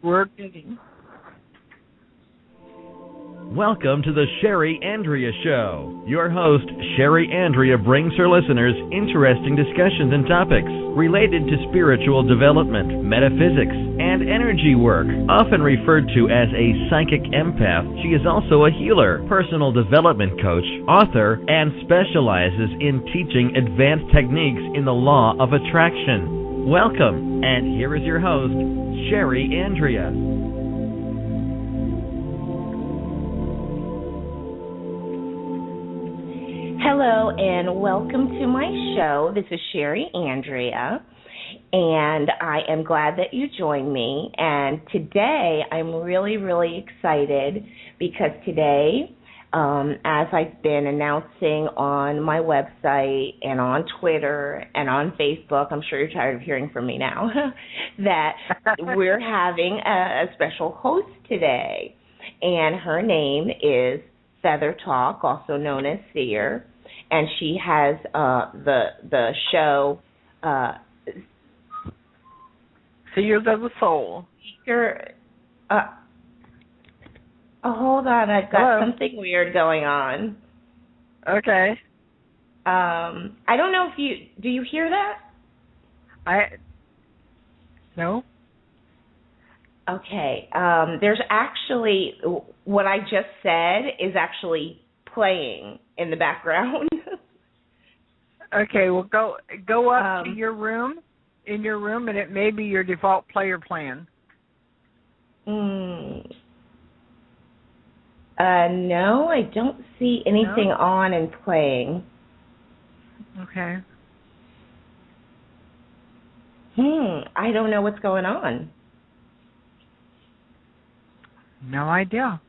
We're getting. Welcome to the Sherry Andrea Show. Your host, Sherry Andrea, brings her listeners interesting discussions and topics related to spiritual development, metaphysics, and energy work. Often referred to as a psychic empath, she is also a healer, personal development coach, author, and specializes in teaching advanced techniques in the law of attraction. Welcome, and here is your host, Sherry Andrea. Hello and welcome to my show. This is Sherry Andrea, and I am glad that you joined me. And today I'm really, really excited because today, as I've been announcing on my website and on Twitter and on Facebook, I'm sure you're tired of hearing from me now, that we're having a special host today. And her name is Feather Talk, also known as Seer. And she has the show Seers of the Soul. Hold on, I've got something weird going on. Okay. I don't know if do you hear that? No. Okay. There's actually, what I just said is actually playing in the background. Okay, well go up to your room, and it may be your default player plan. No, I don't see anything on and playing. Okay. I don't know what's going on. No idea.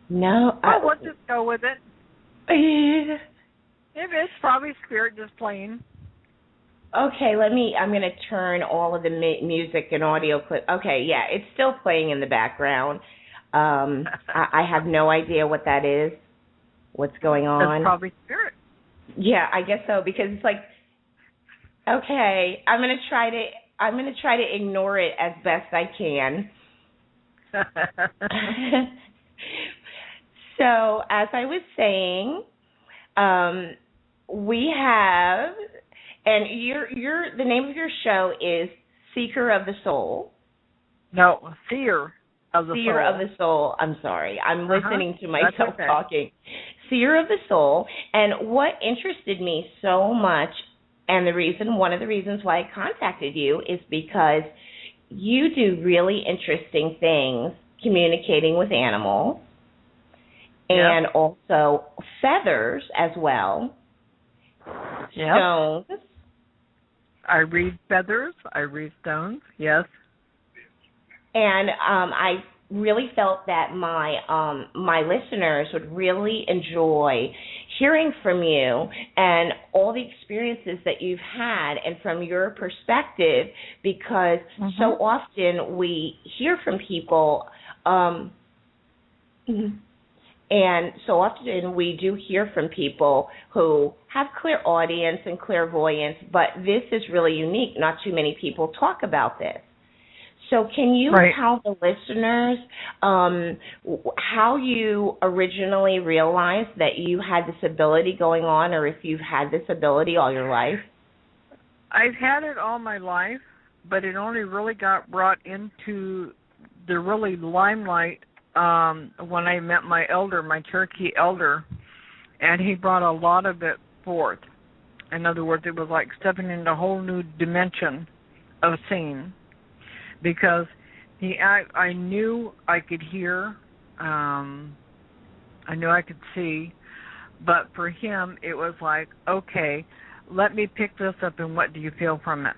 No. We'll just go with it. If it's probably spirit just playing. Okay, I'm going to turn all of the music and audio clip. Okay, yeah, it's still playing in the background. I have no idea what that is, what's going on. It's probably spirit. Yeah, I guess so, because it's like, okay, I'm going to try to ignore it as best I can. So, as I was saying, we have, and the name of your show is Seeker of the Soul. No, Seer of the Soul. Seer of the Soul. I'm sorry. I'm listening to myself okay. talking. Seer of the Soul. And what interested me so much, and one of the reasons why I contacted you is because you do really interesting things communicating with animals. And also feathers as well. Yep. Stones. I read feathers. I read stones. Yes. And I really felt that my listeners would really enjoy hearing from you and all the experiences that you've had and from your perspective, because so often we hear from people. And so often we do hear from people who have clairaudience and clairvoyance, but this is really unique. Not too many people talk about this. So can you tell the listeners how you originally realized that you had this ability going on, or if you've had this ability all your life? I've had it all my life, but it only really got brought into the really limelight when I met my Cherokee elder, and he brought a lot of it forth. In other words, it was like stepping into a whole new dimension of seeing, because I knew I could hear, I knew I could see, but for him it was like, okay, let me pick this up, and what do you feel from it?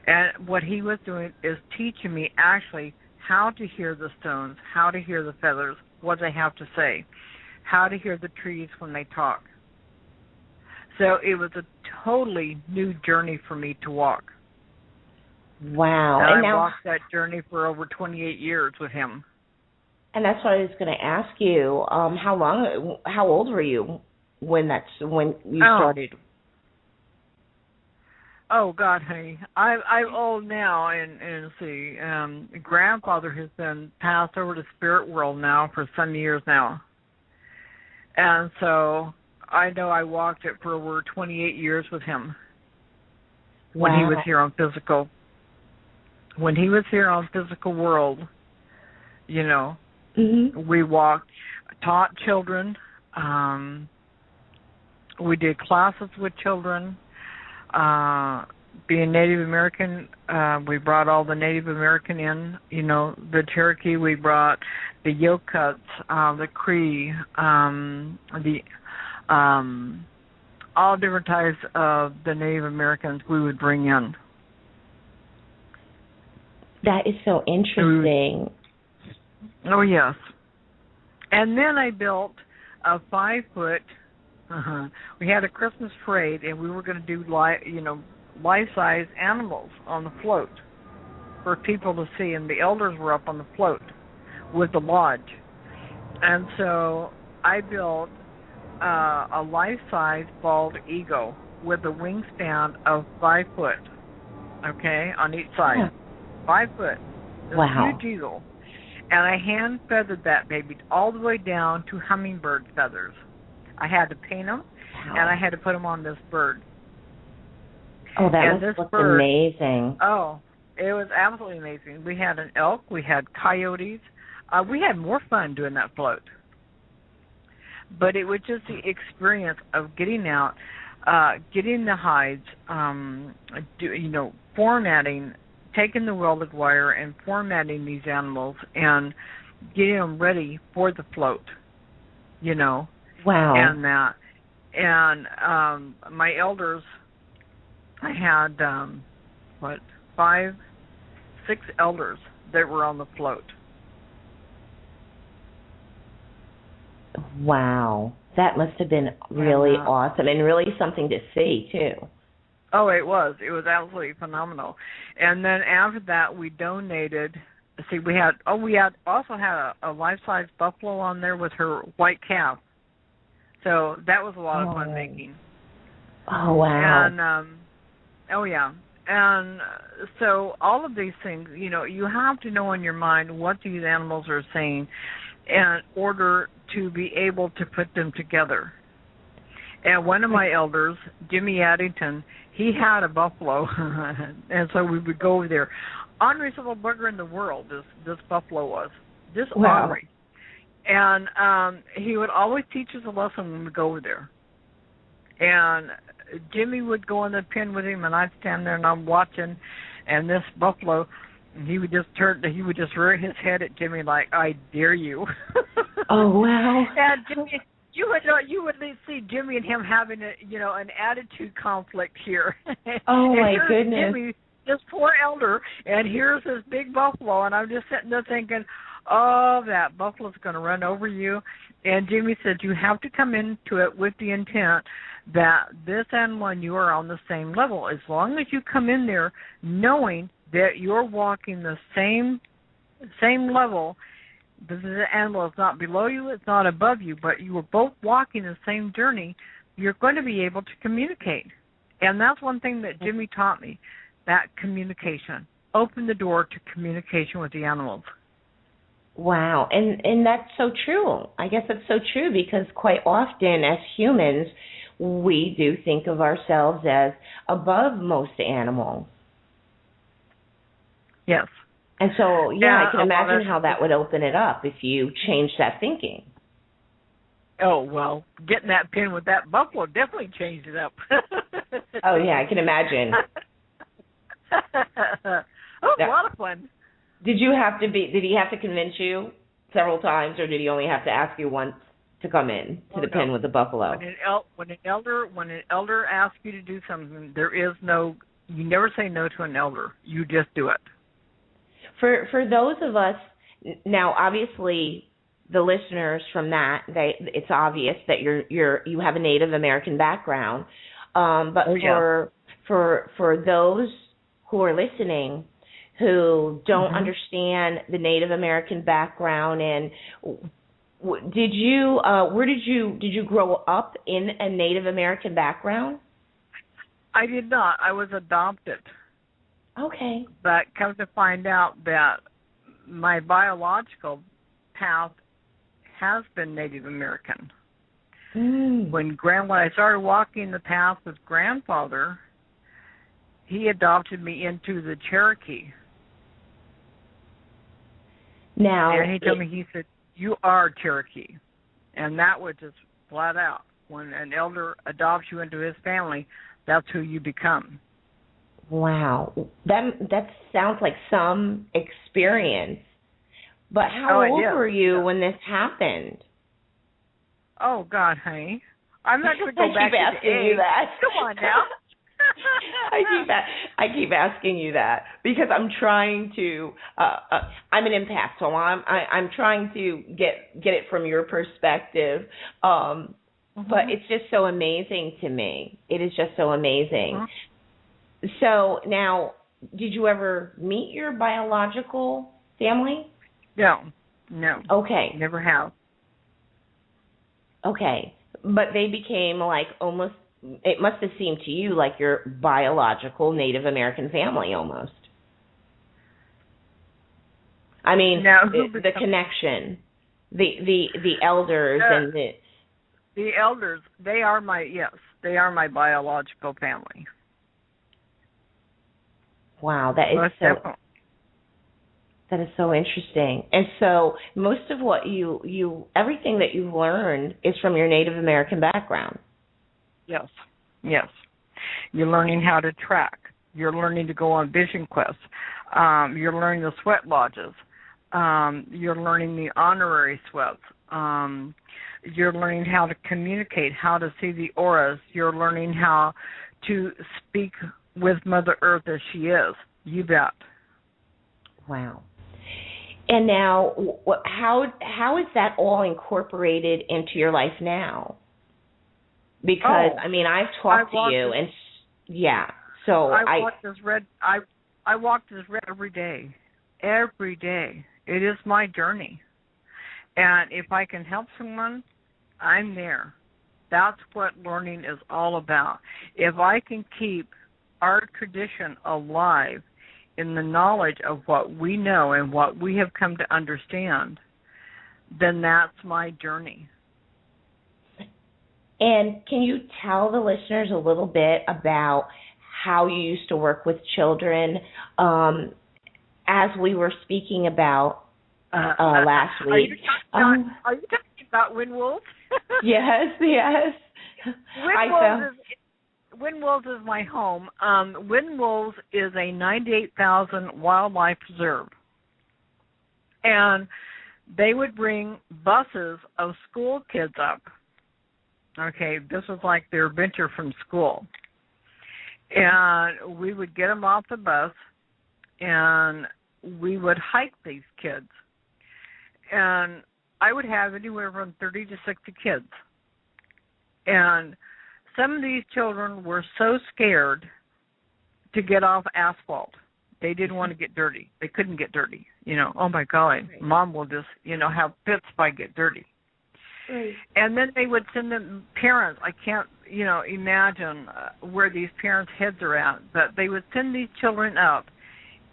And what he was doing is teaching me actually how to hear the stones, how to hear the feathers, what they have to say, how to hear the trees when they talk. So it was a totally new journey for me to walk. Wow. And I walked that journey for over 28 years with him. And that's what I was going to ask you. How old were you when you started? Oh God, honey, I'm old now, and see, grandfather has been passed over to spirit world now for some years now, and so I know I walked it for over 28 years with him when he was here on physical. When he was here on physical world, you know, we walked, taught children, we did classes with children. Being Native American, we brought all the Native American in, you know, the Cherokee, we brought the Yokuts, the Cree, all different types of the Native Americans we would bring in. That is so interesting. Oh, yes. And then I built a 5-foot, we had a Christmas parade, and we were going to do, life-size animals on the float for people to see, and the elders were up on the float with the lodge. And so I built a life-size bald eagle with a wingspan of 5 foot, on each side. Yeah. 5 foot. Wow. A huge eagle. And I hand feathered that baby all the way down to hummingbird feathers. I had to paint them, and I had to put them on this bird. Oh, that must look amazing. Oh, it was absolutely amazing. We had an elk. We had coyotes. We had more fun doing that float. But it was just the experience of getting out, getting the hides, formatting, taking the welded wire and formatting these animals and getting them ready for the float, you know. Wow. And that. And my elders, I had, 6 elders that were on the float. Wow. That must have been really awesome and really something to see, too. Oh, it was. It was absolutely phenomenal. And then after that, we donated. See, we also had a life-size buffalo on there with her white calf. So that was a lot of fun making. Oh, wow. And, And so all of these things, you know, you have to know in your mind what these animals are saying in order to be able to put them together. And one of my elders, Jimmy Addington, he had a buffalo, and so we would go over there. Orneryest little bugger in the world, this buffalo was. Just ornery. And he would always teach us a lesson when we go over there. And Jimmy would go in the pen with him, and I'd stand there and I'm watching, and this buffalo, he would just rear his head at Jimmy like, "I dare you." Oh, wow. And Jimmy, you would see Jimmy and him having an attitude conflict here. Oh, my goodness. Jimmy, this poor elder, and here's this big buffalo, and I'm just sitting there thinking, oh, that buffalo's going to run over you. And Jimmy said, you have to come into it with the intent that this animal and you are on the same level. As long as you come in there knowing that you're walking the same level, the animal is not below you, it's not above you, but you are both walking the same journey, you're going to be able to communicate. And that's one thing that Jimmy taught me, that communication. Open the door to communication with the animals. Wow, and that's so true. I guess that's so true because quite often as humans, we do think of ourselves as above most animals. Yes. And so, I can imagine how that would open it up if you changed that thinking. Oh, well, getting that pin with that buffalo definitely changed it up. Oh, yeah, I can imagine. A lot of fun. Did he have to convince you several times, or did he only have to ask you once to come in to the pen with the buffalo? When an elder asks you to do something, you never say no to an elder. You just do it. For those of us, now obviously the listeners from that, it's obvious that you have a Native American background, but for those who are listening who don't understand the Native American background, and did you grow up in a Native American background? I did not. I was adopted. Okay. But come to find out that my biological path has been Native American. When I started walking the path with grandfather, he adopted me into the Cherokee. Now, and he told me, he said, "You are Cherokee," and that was just flat out. When an elder adopts you into his family, that's who you become. Wow, that sounds like some experience. But how old were you when this happened? Oh God, honey, I'm not going to go back to asking you that. Come on now. I keep asking you that because I'm trying to. I'm an empath, so I'm trying to get it from your perspective. But it's just so amazing to me. It is just so amazing. So now, did you ever meet your biological family? No. Okay. Never have. Okay. But they became like almost, it must have seemed to you like your biological Native American family almost. I mean, the connection, the elders and the elders, they are my biological family. Wow, that is so interesting. And so most of what everything that you've learned is from your Native American background. Yes. You're learning how to track. You're learning to go on vision quests. You're learning the sweat lodges. You're learning the honorary sweats. You're learning how to communicate, how to see the auras. You're learning how to speak with Mother Earth as she is. You bet. Wow. And now, how is that all incorporated into your life now? Because I've talked to you, and so I walk this red. I walk this red every day. Every day, it is my journey, and if I can help someone, I'm there. That's what learning is all about. If I can keep our tradition alive in the knowledge of what we know and what we have come to understand, then that's my journey. And can you tell the listeners a little bit about how you used to work with children, as we were speaking about last week? Are you talking about Wind Wolves? Yes. Wind Wolves is my home. Wind Wolves is a 98,000 wildlife preserve. And they would bring buses of school kids up. Okay, this was like their venture from school. And we would get them off the bus, and we would hike these kids. And I would have anywhere from 30 to 60 kids. And some of these children were so scared to get off asphalt. They didn't want to get dirty. They couldn't get dirty. Oh my God, Mom will just, have fits if I get dirty. Right. And then they would send them parents. I can't, imagine where these parents' heads are at. But they would send these children up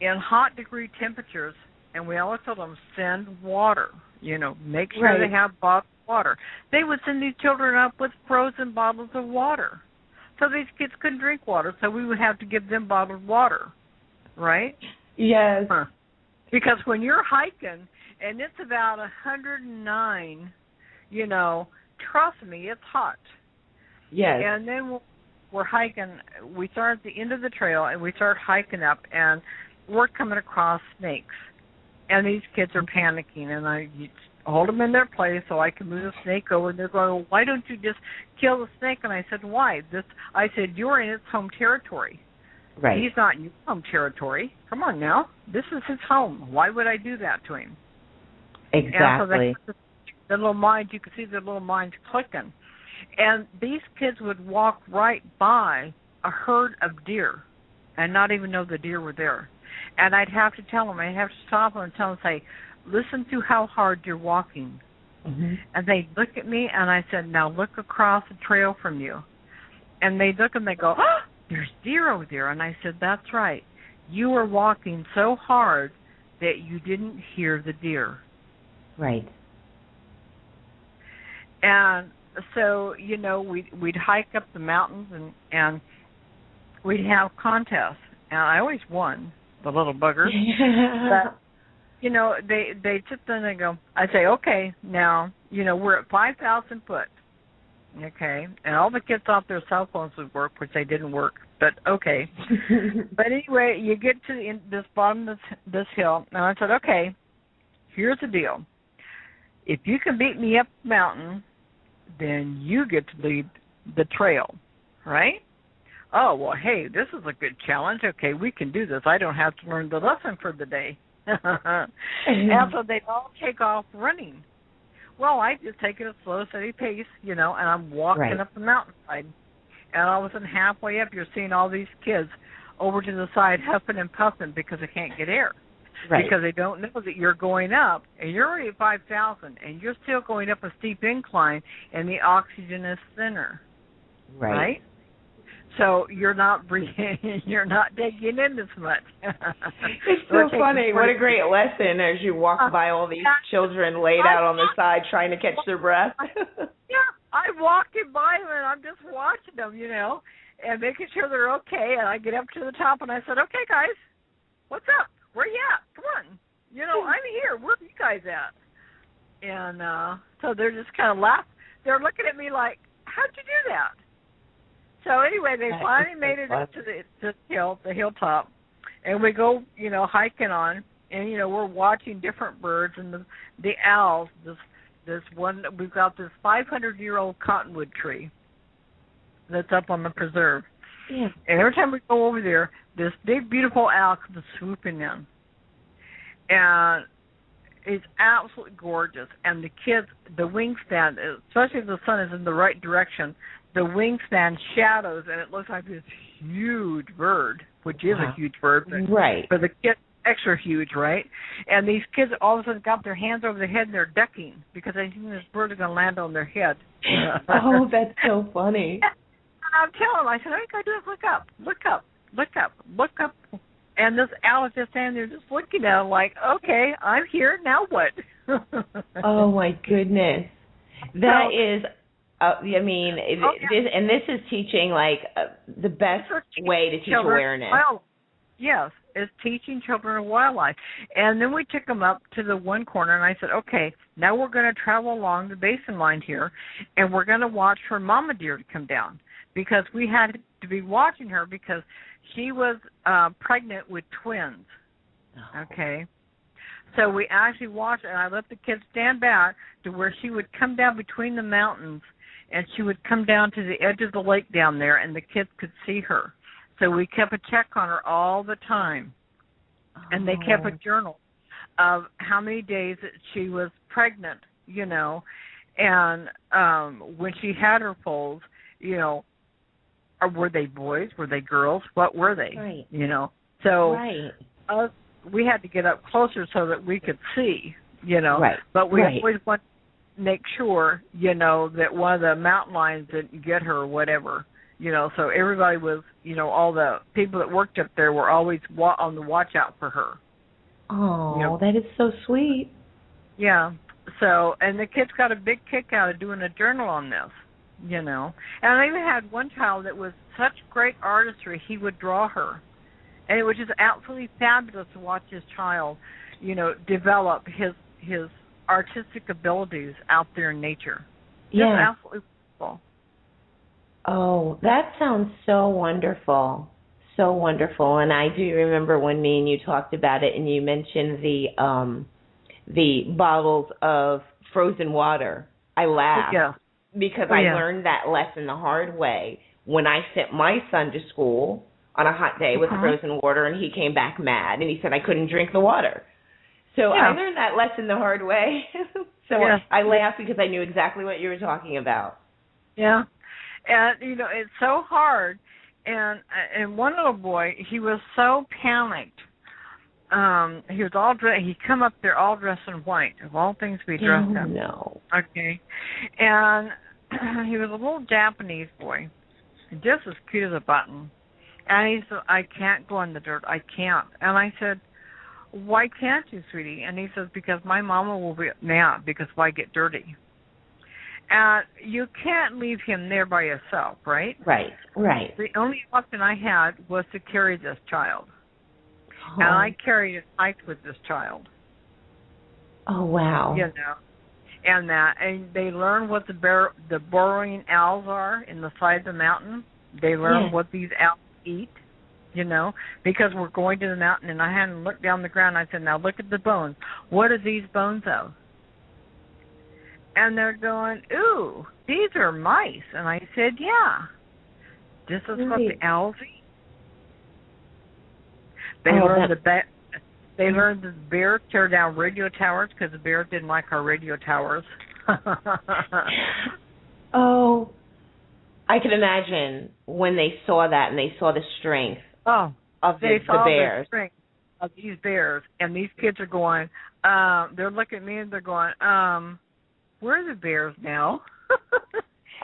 in hot degree temperatures, and we always told them, send water. Make sure they have bottled water. They would send these children up with frozen bottles of water. So these kids couldn't drink water, so we would have to give them bottled water, right? Yes. Because when you're hiking and it's about 109, trust me, it's hot. Yes. And then we're hiking. We start at the end of the trail, and we start hiking up, and we're coming across snakes. And these kids are panicking, and I hold them in their place so I can move the snake over. And they're going, well, why don't you just kill the snake? And I said, why? I said, you're in its home territory. Right. He's not in your home territory. Come on now. This is his home. Why would I do that to him? Exactly. And so the little minds, you could see their little minds clicking. And these kids would walk right by a herd of deer and not even know the deer were there. And I'd have to tell them, I'd have to stop them and tell them, say, listen to how hard you're walking. Mm-hmm. And they'd look at me, and I said, now look across the trail from you. And they'd look and they go, oh, there's deer over there. And I said, that's right. You were walking so hard that you didn't hear the deer. Right. And so, we'd hike up the mountains and we'd have contests. And I always won, the little buggers. But, they sit there and they go, I say, okay, now, we're at 5,000 foot. Okay. And all the kids thought their cell phones would work, which they didn't work. But okay. But anyway, you get to this bottom of this hill. And I said, okay, here's the deal. If you can beat me up the mountain, then you get to lead the trail, right? Oh, well, hey, this is a good challenge. Okay, we can do this. I don't have to learn the lesson for the day. And so they all take off running. Well, I just take it at a slow, steady pace, and I'm walking up the mountainside. And all of a sudden, halfway up, you're seeing all these kids over to the side huffing and puffing because they can't get air. Right. Because they don't know that you're going up, and you're already at 5,000, and you're still going up a steep incline, and the oxygen is thinner. Right? So you're not breathing, you're not taking in as much. It's so funny. What a great lesson as you walk by all these children laid out on the side trying to catch their breath. Yeah, I'm walking by them, and I'm just watching them, and making sure they're okay. And I get up to the top, and I said, okay, guys, what's up? Where you at? Come on. I'm here. Where are you guys at? And so they're just kind of laughing. They're looking at me like, how'd you do that? So anyway, they finally made it up to the hilltop. And we go, hiking on. And, we're watching different birds. And the owls, this one, we've got this 500-year-old cottonwood tree that's up on the preserve. Yeah. And every time we go over there, this big, beautiful owl comes swooping in. And it's absolutely gorgeous. And the kids, the wingspan, especially if the sun is in the right direction, the wingspan shadows, and it looks like this huge bird, which is a huge bird. Right. But the kids, extra huge, right? And these kids all of a sudden got their hands over their head and they're ducking because they think this bird is going to land on their head. Oh, that's so funny. I'm telling them, I said, all you got to do is look up, look up, look up, look up. And this owl is just standing there just looking at them like, okay, I'm here, now what? Oh, my goodness. That is, this is teaching, the best way to teach awareness. Well, yes, it's teaching children wildlife. And then we took them up to the one corner, and I said, okay, now we're going to travel along the basin line here, and we're going to watch for mama deer to come down. Because we had to be watching her because she was pregnant with twins, okay? So we actually watched, and I let the kids stand back to where she would come down between the mountains, and she would come down to the edge of the lake down there, and the kids could see her. So we kept a check on her all the time, and they kept a journal of how many days that she was pregnant, and when she had her foals, or were they boys? Were they girls? What were they? Right. So we had to get up closer so that we could see, Right. But we always want to make sure, that one of the mountain lions didn't get her or whatever, So everybody was, all the people that worked up there were always on the watch out for her. Oh, that is so sweet. Yeah. So, and the kids got a big kick out of doing a journal on this. And I even had one child that was such great artistry, he would draw her. And it was just absolutely fabulous to watch this child, develop his artistic abilities out there in nature. Yeah. Just absolutely wonderful. Oh, that sounds so wonderful. So wonderful. And I do remember when me and you talked about it and you mentioned the bottles of frozen water. I laughed. Yeah. Because I learned that lesson the hard way when I sent my son to school on a hot day with frozen water, and he came back mad, and he said I couldn't drink the water. So I learned that lesson the hard way. I laughed because I knew exactly what you were talking about. Yeah. And, it's so hard. And one little boy, he was so panicked. He was all dressed. He come up there all dressed in white. Of all things, to be dressed up. No. Okay, and he was a little Japanese boy, just as cute as a button. And he said, I can't go in the dirt. I can't. And I said, why can't you, sweetie? And he says, because my mama will be mad because why get dirty? And you can't leave him there by yourself, right? Right. The only option I had was to carry this child. Oh. And I carried a hike with this child. Oh, wow. You know, and they learn what the burrowing owls are in the side of the mountain. They learn what these owls eat, you know, because we're going to the mountain, and I hadn't looked down the ground. I said, now look at the bones. What are these bones of? And they're going, ooh, these are mice. And I said, yeah, this is what the owls eat. They learned They learned that the bear tear down radio towers because the bear didn't like our radio towers. Oh, I can imagine when they saw that and they saw the strength of the bears. The strength of these bears, and these kids are going, they're looking at me and they're going, where are the bears now?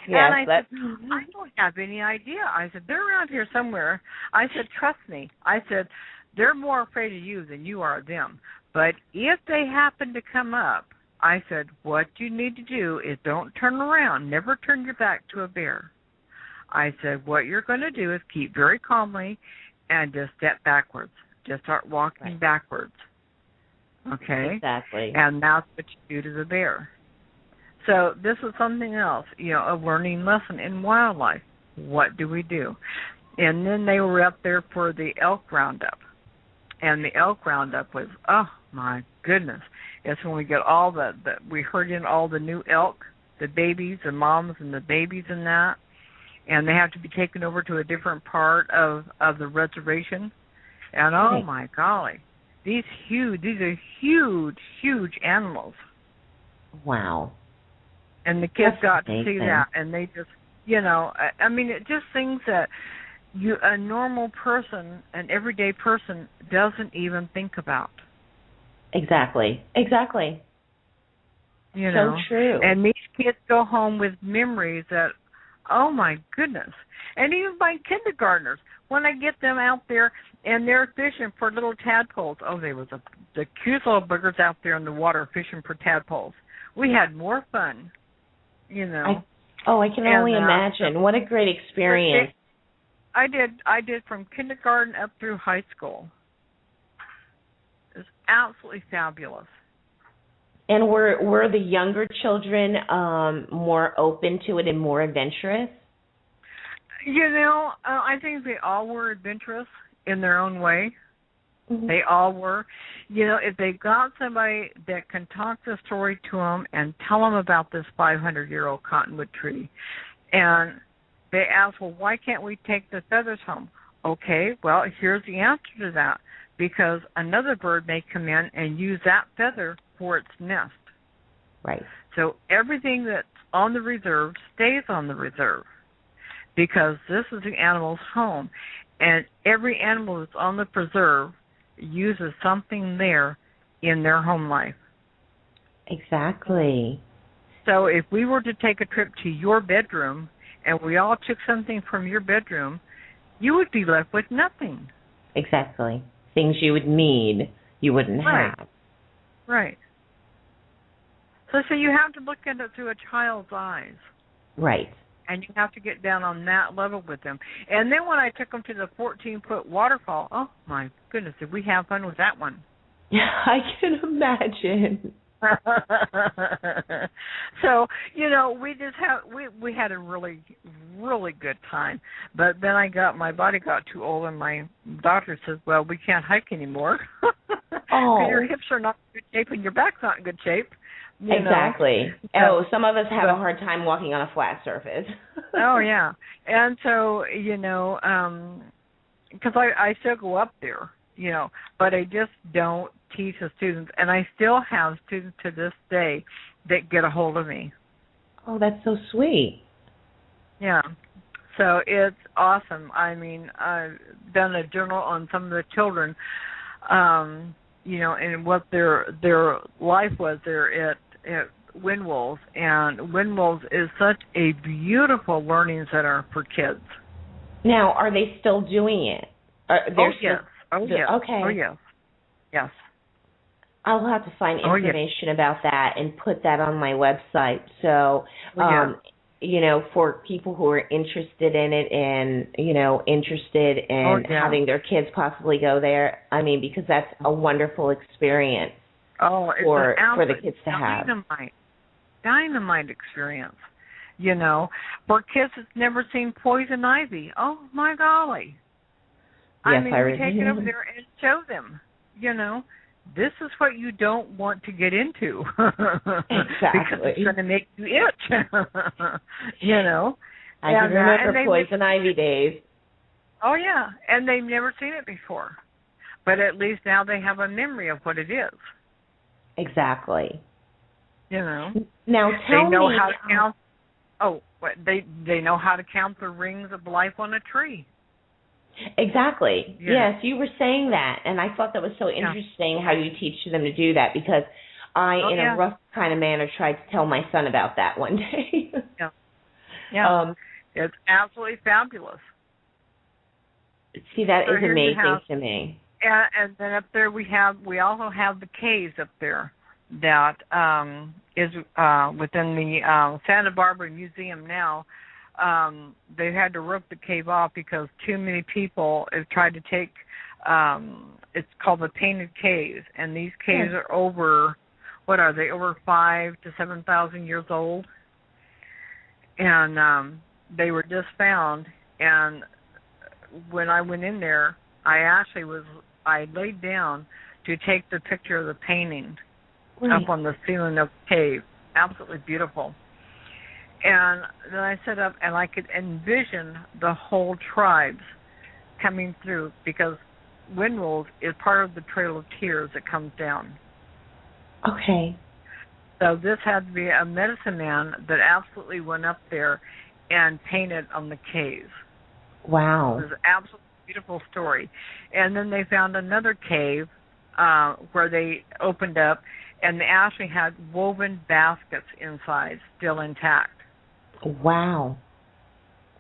Yes, and I said, I don't have any idea. I said, they're around here somewhere. I said, trust me. I said, they're more afraid of you than you are of them. But if they happen to come up, I said, what you need to do is don't turn around. Never turn your back to a bear. I said, what you're going to do is keep very calmly and just step backwards. Just start walking backwards. Okay? Exactly. And that's what you do to the bear. So this is something else, you know, a learning lesson in wildlife. What do we do? And then they were up there for the elk roundup. And the elk roundup was, oh, my goodness. It's when we get all we herd in all the new elk, the babies, the moms and the babies and that. And they have to be taken over to a different part of the reservation. And, oh, my golly, these are huge animals. Wow. And the kids got to see that, and they just, you know, I mean, it just things that a normal person, an everyday person, doesn't even think about. Exactly. You know, so true. And these kids go home with memories that, oh my goodness. And even my kindergartners, when I get them out there and they're fishing for little tadpoles, there was the cute little boogers out there in the water fishing for tadpoles. We had more fun, you know. I can only imagine. What a great experience. I did from kindergarten up through high school. It was absolutely fabulous. And were the younger children more open to it and more adventurous? You know, I think they all were adventurous in their own way. Mm-hmm. They all were. You know, if they've got somebody that can talk the story to them and tell them about this 500-year-old cottonwood tree, and they ask, well, why can't we take the feathers home? Okay, well, here's the answer to that. Because another bird may come in and use that feather for its nest. Right. So everything that's on the reserve stays on the reserve because this is the animal's home. And every animal that's on the preserve uses something there in their home life. Exactly. So if we were to take a trip to your bedroom and we all took something from your bedroom, you would be left with nothing. Exactly. Things you would need, you wouldn't have. Right. So you have to look at it through a child's eyes. Right. And you have to get down on that level with them. And then when I took them to the 14-foot waterfall, oh, my goodness, did we have fun with that one. I can imagine. So, you know, we had a really, really good time. But then my body got too old, and my doctor says, well, we can't hike anymore. Because your hips are not in good shape and your back's not in good shape. Exactly. So, some of us have a hard time walking on a flat surface. Oh, yeah. And so, you know, because I still go up there, you know, but I just don't teach the students. And I still have students to this day that get a hold of me. Oh, that's so sweet. Yeah. So it's awesome. I mean, I've done a journal on some of the children, you know, and what their life was there at Windwells. And Windwells is such a beautiful learning center for kids. Now, are they still doing it? Yes. Okay. Oh, yes. Yes. I'll have to find information about that and put that on my website. So, for people who are interested in it and, interested in having their kids possibly go there, I mean, because that's a wonderful experience for the kids to have. Dynamite experience. For kids that's never seen poison ivy. Oh, my golly. Yes, we take it over there and show them, this is what you don't want to get into. Exactly. Because it's going to make you itch. I can remember poison ivy days. Oh, yeah. And they've never seen it before. But at least now they have a memory of what it is. Exactly. Now tell me how to count. Oh, they know how to count the rings of life on a tree. Exactly. Yes, you were saying that, and I thought that was so interesting how you teach them to do that, because I, in a rough kind of manner, tried to tell my son about that one day. It's absolutely fabulous. See, that is amazing to me. And then up there we also have the caves up there that is within the Santa Barbara Museum now. They had to rip the cave off because too many people have tried to take, it's called the Painted Caves, and these caves are over 5,000 to 7,000 years old, and they were just found, and when I went in there, I laid down to take the picture of the painting up on the ceiling of the cave. Absolutely beautiful. And then I set up, and I could envision the whole tribes coming through, because Windrolls is part of the Trail of Tears that comes down. Okay. So this had to be a medicine man that absolutely went up there and painted on the caves. Wow. It was an absolutely beautiful story. And then they found another cave where they opened up, and they actually had woven baskets inside, still intact. Wow.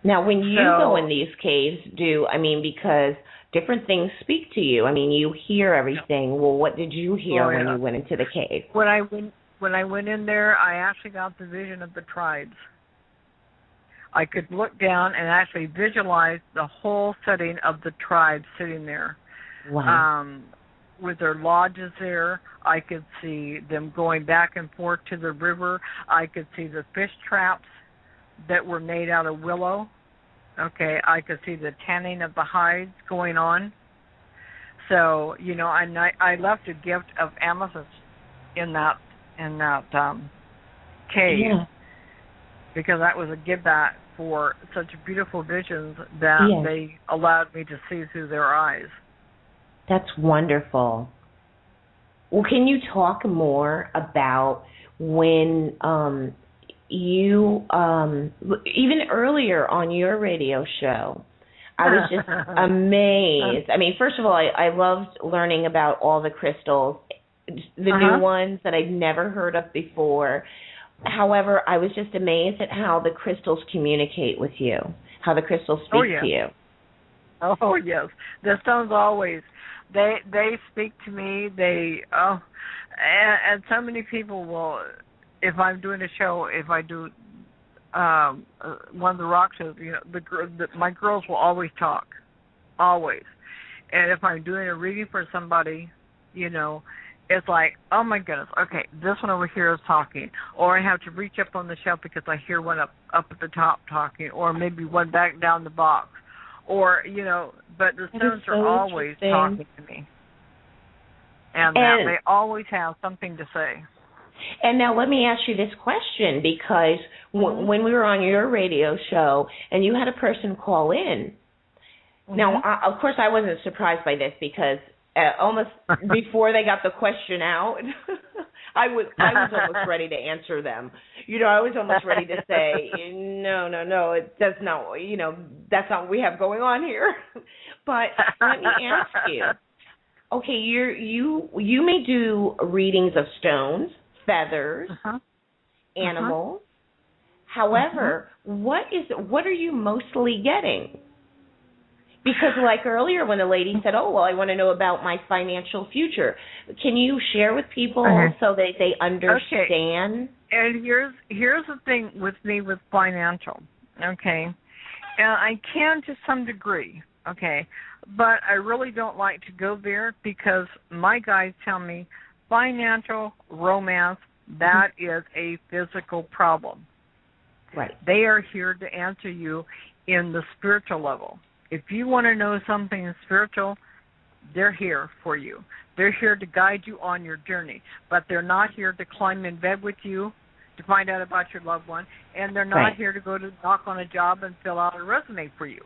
Now, when you go in these caves, because different things speak to you. You hear everything. Well, what did you hear when you went into the cave? When I went in there, I actually got the vision of the tribes. I could look down and actually visualize the whole setting of the tribes sitting there. Wow. With their lodges there, I could see them going back and forth to the river. I could see the fish traps that were made out of willow. Okay, I could see the tanning of the hides going on. So, I left a gift of amethyst in that cave, because that was a give back for such beautiful visions that they allowed me to see through their eyes. That's wonderful. Well, can you talk more about when you, even earlier on your radio show, I was just amazed. First of all, I loved learning about all the crystals, the new ones that I'd never heard of before. However, I was just amazed at how the crystals communicate with you, how the crystals speak to you. Oh, yes. The stones always, they speak to me. And so many people will, if I'm doing a show, if I do one of the rock shows, my girls will always talk, always. And if I'm doing a reading for somebody, it's like, oh my goodness, okay, this one over here is talking, or I have to reach up on the shelf because I hear one up at the top talking, or maybe one back down the box, or but the stones are always talking to me, and they always have something to say. And now let me ask you this question, because when we were on your radio show and you had a person call in, now of course I wasn't surprised by this, because almost before they got the question out, I was almost ready to answer them. I was almost ready to say, no, that's not what we have going on here. But let me ask you, okay, you may do readings of stones, feathers, animals. However, what are you mostly getting? Because like earlier when the lady said, oh, well, I want to know about my financial future. Can you share with people so that they understand? Okay. And here's the thing with me with financial, okay? And I can to some degree, okay? But I really don't like to go there because my guys tell me financial, romance, that is a physical problem. Right. They are here to answer you in the spiritual level. If you want to know something spiritual, they're here for you. They're here to guide you on your journey, but they're not here to climb in bed with you to find out about your loved one, and they're not here to go to knock on a job and fill out a resume for you.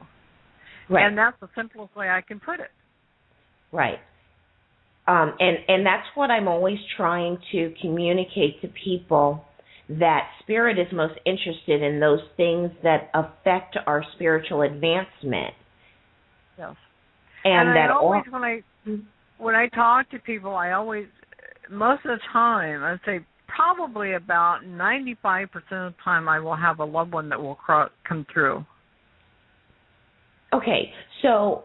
Right. And that's the simplest way I can put it. Right. And that's what I'm always trying to communicate to people, that Spirit is most interested in those things that affect our spiritual advancement. Yes. And that I always, when I talk to people, I always, most of the time, I'd say probably about 95% of the time, I will have a loved one that will come through. Okay, so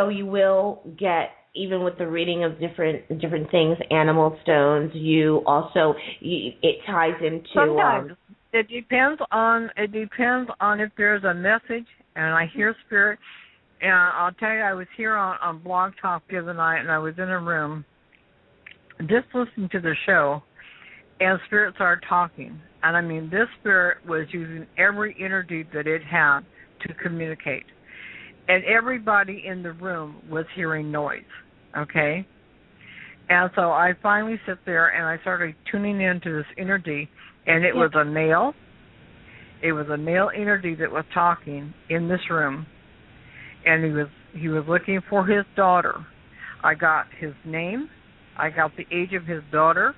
you will get, even with the reading of different things, animal stones. You also it ties into. Sometimes it depends on if there's a message, and I hear Spirit. And I'll tell you, I was here on Blog Talk the other night, and I was in a room just listening to the show, and Spirit started talking. And I mean, this Spirit was using every energy that it had to communicate. And everybody in the room was hearing noise, okay? And so I finally sit there, and I started tuning into this energy, and it was a male. It was a male energy that was talking in this room. And he was looking for his daughter. I got his name, I got the age of his daughter,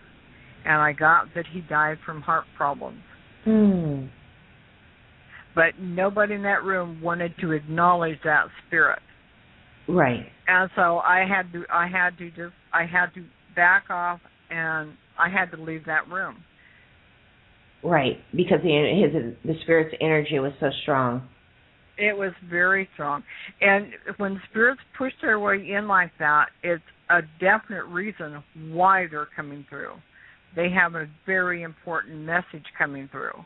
and I got that he died from heart problems. Mm. But nobody in that room wanted to acknowledge that Spirit. Right. And so I had to back off, and I had to leave that room. Right, because the Spirit's energy was so strong. It was very strong. And when spirits push their way in like that, it's a definite reason why they're coming through. They have a very important message coming through,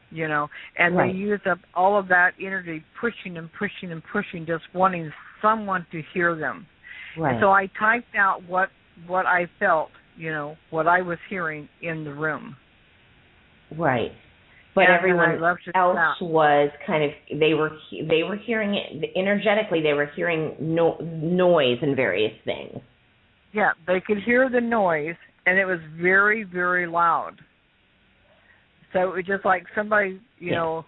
you know, and they use up all of that energy pushing and pushing and pushing, just wanting someone to hear them. Right. And so I typed out what I felt, you know, what I was hearing in the room. Right. But everyone else was kind of, they were hearing it energetically. They were hearing noise and various things. Yeah, they could hear the noise, and it was very, very loud. So it was just like somebody, you know,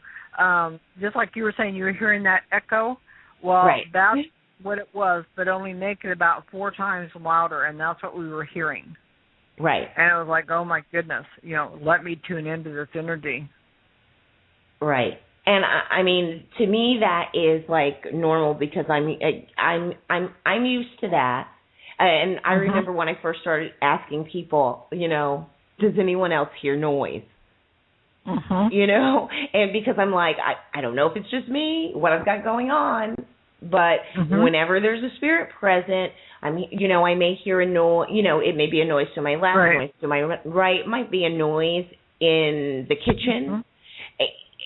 just like you were saying, you were hearing that echo. Well, that's what it was, but only make it about 4 times louder, and that's what we were hearing. Right. And it was like, oh my goodness, you know, let me tune into this energy. Right. And I mean, to me, that is like normal because I'm used to that. And I remember when I first started asking people, you know, does anyone else hear noise? You know, and because I'm like, I don't know if it's just me, what I've got going on, but whenever there's a spirit present, I mean, you know, I may hear a noise. You know, it may be a noise to my left, noise to my right. It might be a noise in the kitchen.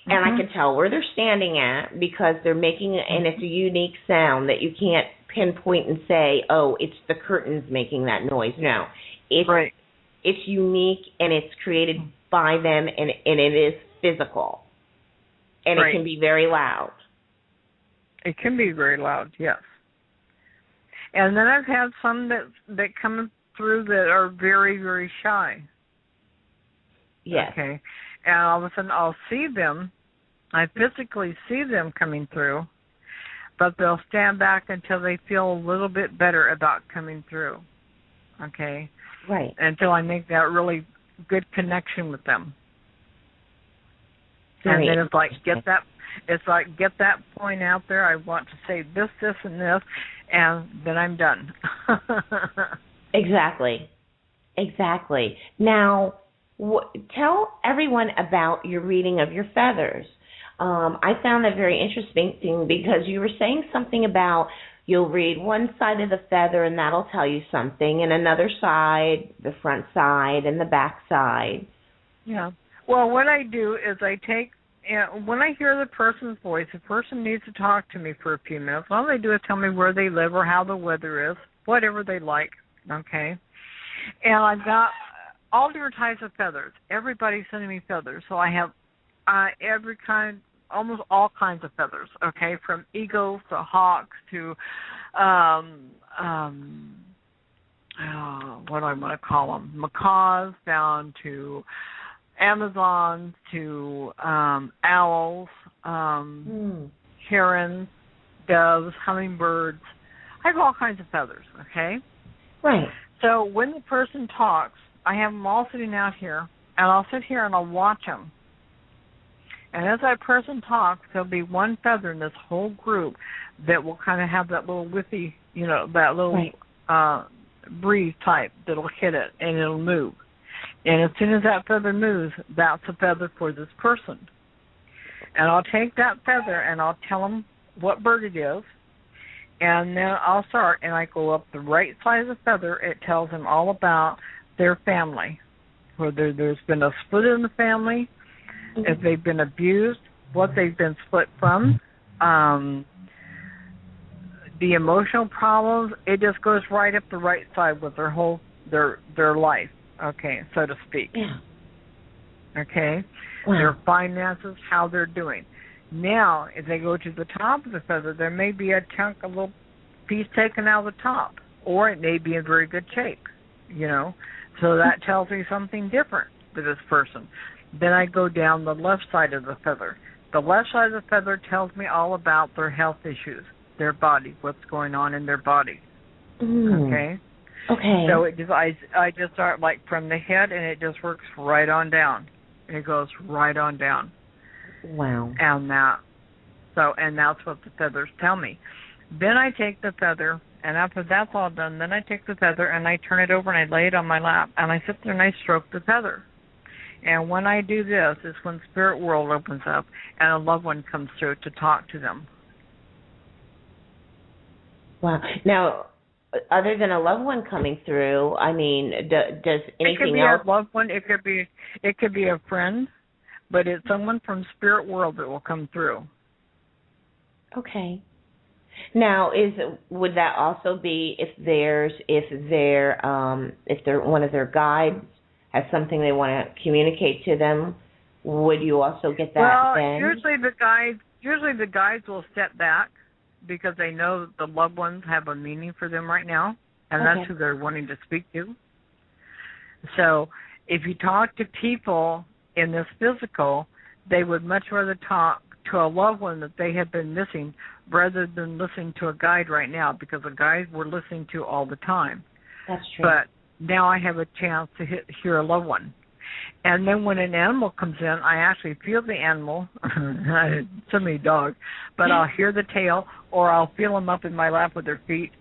And I can tell where they're standing at because they're making it, and it's a unique sound that you can't pinpoint and say, oh, it's the curtains making that noise. No, it's unique, and it's created by them, and it is physical. And it can be very loud. It can be very loud, yes. And then I've had some that come through that are very, very shy. Yes. Okay. And all of a sudden I'll see them. I physically see them coming through, but they'll stand back until they feel a little bit better about coming through. Okay? Right. Until I make that really good connection with them. And then it's like get that point out there. I want to say this, and this, and then I'm done. Exactly. Now, tell everyone about your reading of your feathers. I found that very interesting because you were saying something about you'll read one side of the feather and that'll tell you something, and another side, the front side and the back side. Yeah. Well, what I do is I take, when I hear the person's voice, the person needs to talk to me for a few minutes. All they do is tell me where they live or how the weather is, whatever they like, okay? And I've got all different types of feathers. Everybody's sending me feathers. So I have every kind, almost all kinds of feathers, okay, from eagles to hawks to, what do I want to call them, macaws, down to Amazons, to owls, herons, doves, hummingbirds. I have all kinds of feathers, okay? Right. So when the person talks, I have them all sitting out here, and I'll sit here and I'll watch them. And as that person talks, there'll be one feather in this whole group that will kind of have that little whiffy, that little breeze type that'll hit it, and it'll move. And as soon as that feather moves, that's a feather for this person. And I'll take that feather and I'll tell them what bird it is, and then I'll start, and I go up the right side of the feather. It tells them all about their family, whether there's been a split in the family, if they've been abused, what they've been split from, the emotional problems. It just goes right up the right side with their whole their life, okay, so to speak. Yeah. Okay? Wow. Their finances, how they're doing. Now, if they go to the top of the feather, there may be a little piece taken out of the top, or it may be in very good shape, So that tells me something different for this person. Then I go down the left side of the feather. The left side of the feather tells me all about their health issues, their body, what's going on in their body. Okay? Okay. So I just start like from the head, and it just works right on down. It goes right on down. Wow. And that's what the feathers tell me. Then I take the feather, and after that's all done, then I take the feather and I turn it over and I lay it on my lap, and I sit there and I stroke the feather. And when I do this, is when Spirit World opens up and a loved one comes through to talk to them. Wow. Now, other than a loved one coming through, I mean, does anything else? It could be a loved one. It could be a friend, but it's someone from Spirit World that will come through. Okay. Now, would that also be if they're one of their guides has something they want to communicate to them? Would you also get that then? Well, usually the guides will step back because they know the loved ones have a meaning for them right now, and that's who they're wanting to speak to. So if you talk to people in this physical, they would much rather talk to a loved one that they have been missing rather than listening to a guide right now, because a guide we're listening to all the time. That's true. But now I have a chance to hear a loved one. And then when an animal comes in, I actually feel the animal. So many dogs. But I'll hear the tail, or I'll feel them up in my lap with their feet,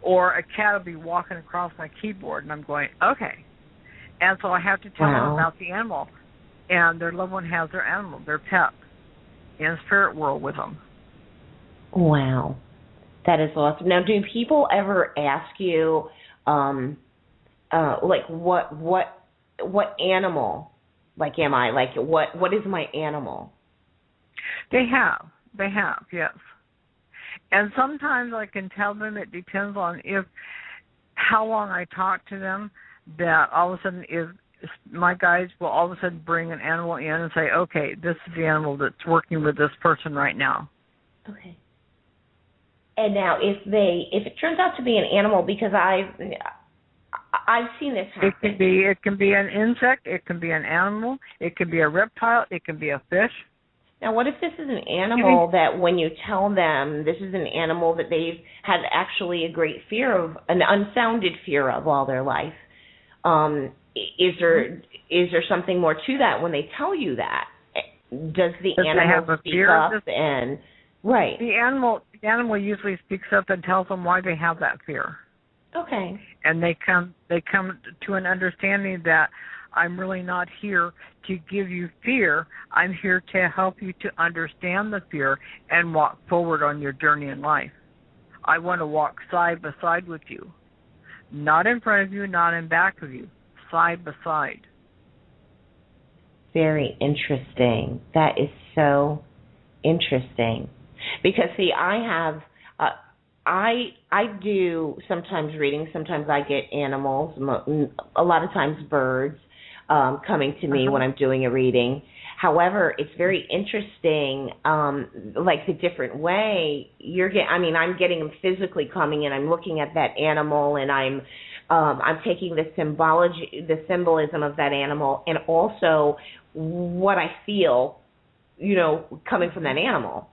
or a cat will be walking across my keyboard, and I'm going, okay. And so I have to tell them about the animal. And their loved one has their animal, their pet, in Spirit World with them. Wow. That is awesome. Now, do people ever ask you, like, what animal, like, am I? Like, what is my animal? They have, yes. And sometimes I can tell them, it depends on how long I talk to them, that all of a sudden my guides will all of a sudden bring an animal in and say, okay, this is the animal that's working with this person right now. Okay. And now, if it turns out to be an animal, because I've seen this happen. It can be an insect, it can be an animal, it can be a reptile, it can be a fish. Now, what if this is an animal that when you tell them this is an animal that they've had actually a great fear of, an unfounded fear of all their life? Is there something more to that when they tell you that? Does the animal speak up and right? The animal usually speaks up and tells them why they have that fear. Okay. And they come to an understanding that I'm really not here to give you fear. I'm here to help you to understand the fear and walk forward on your journey in life. I want to walk side by side with you. Not in front of you, not in back of you. Side by side. Very interesting. That is so interesting. Because, see, I have, I do sometimes readings. Sometimes I get animals, a lot of times birds, coming to me when I'm doing a reading. However, it's very interesting, like the different way I'm getting them physically coming in. I'm looking at that animal, and I'm taking the symbolism of that animal, and also what I feel, coming from that animal.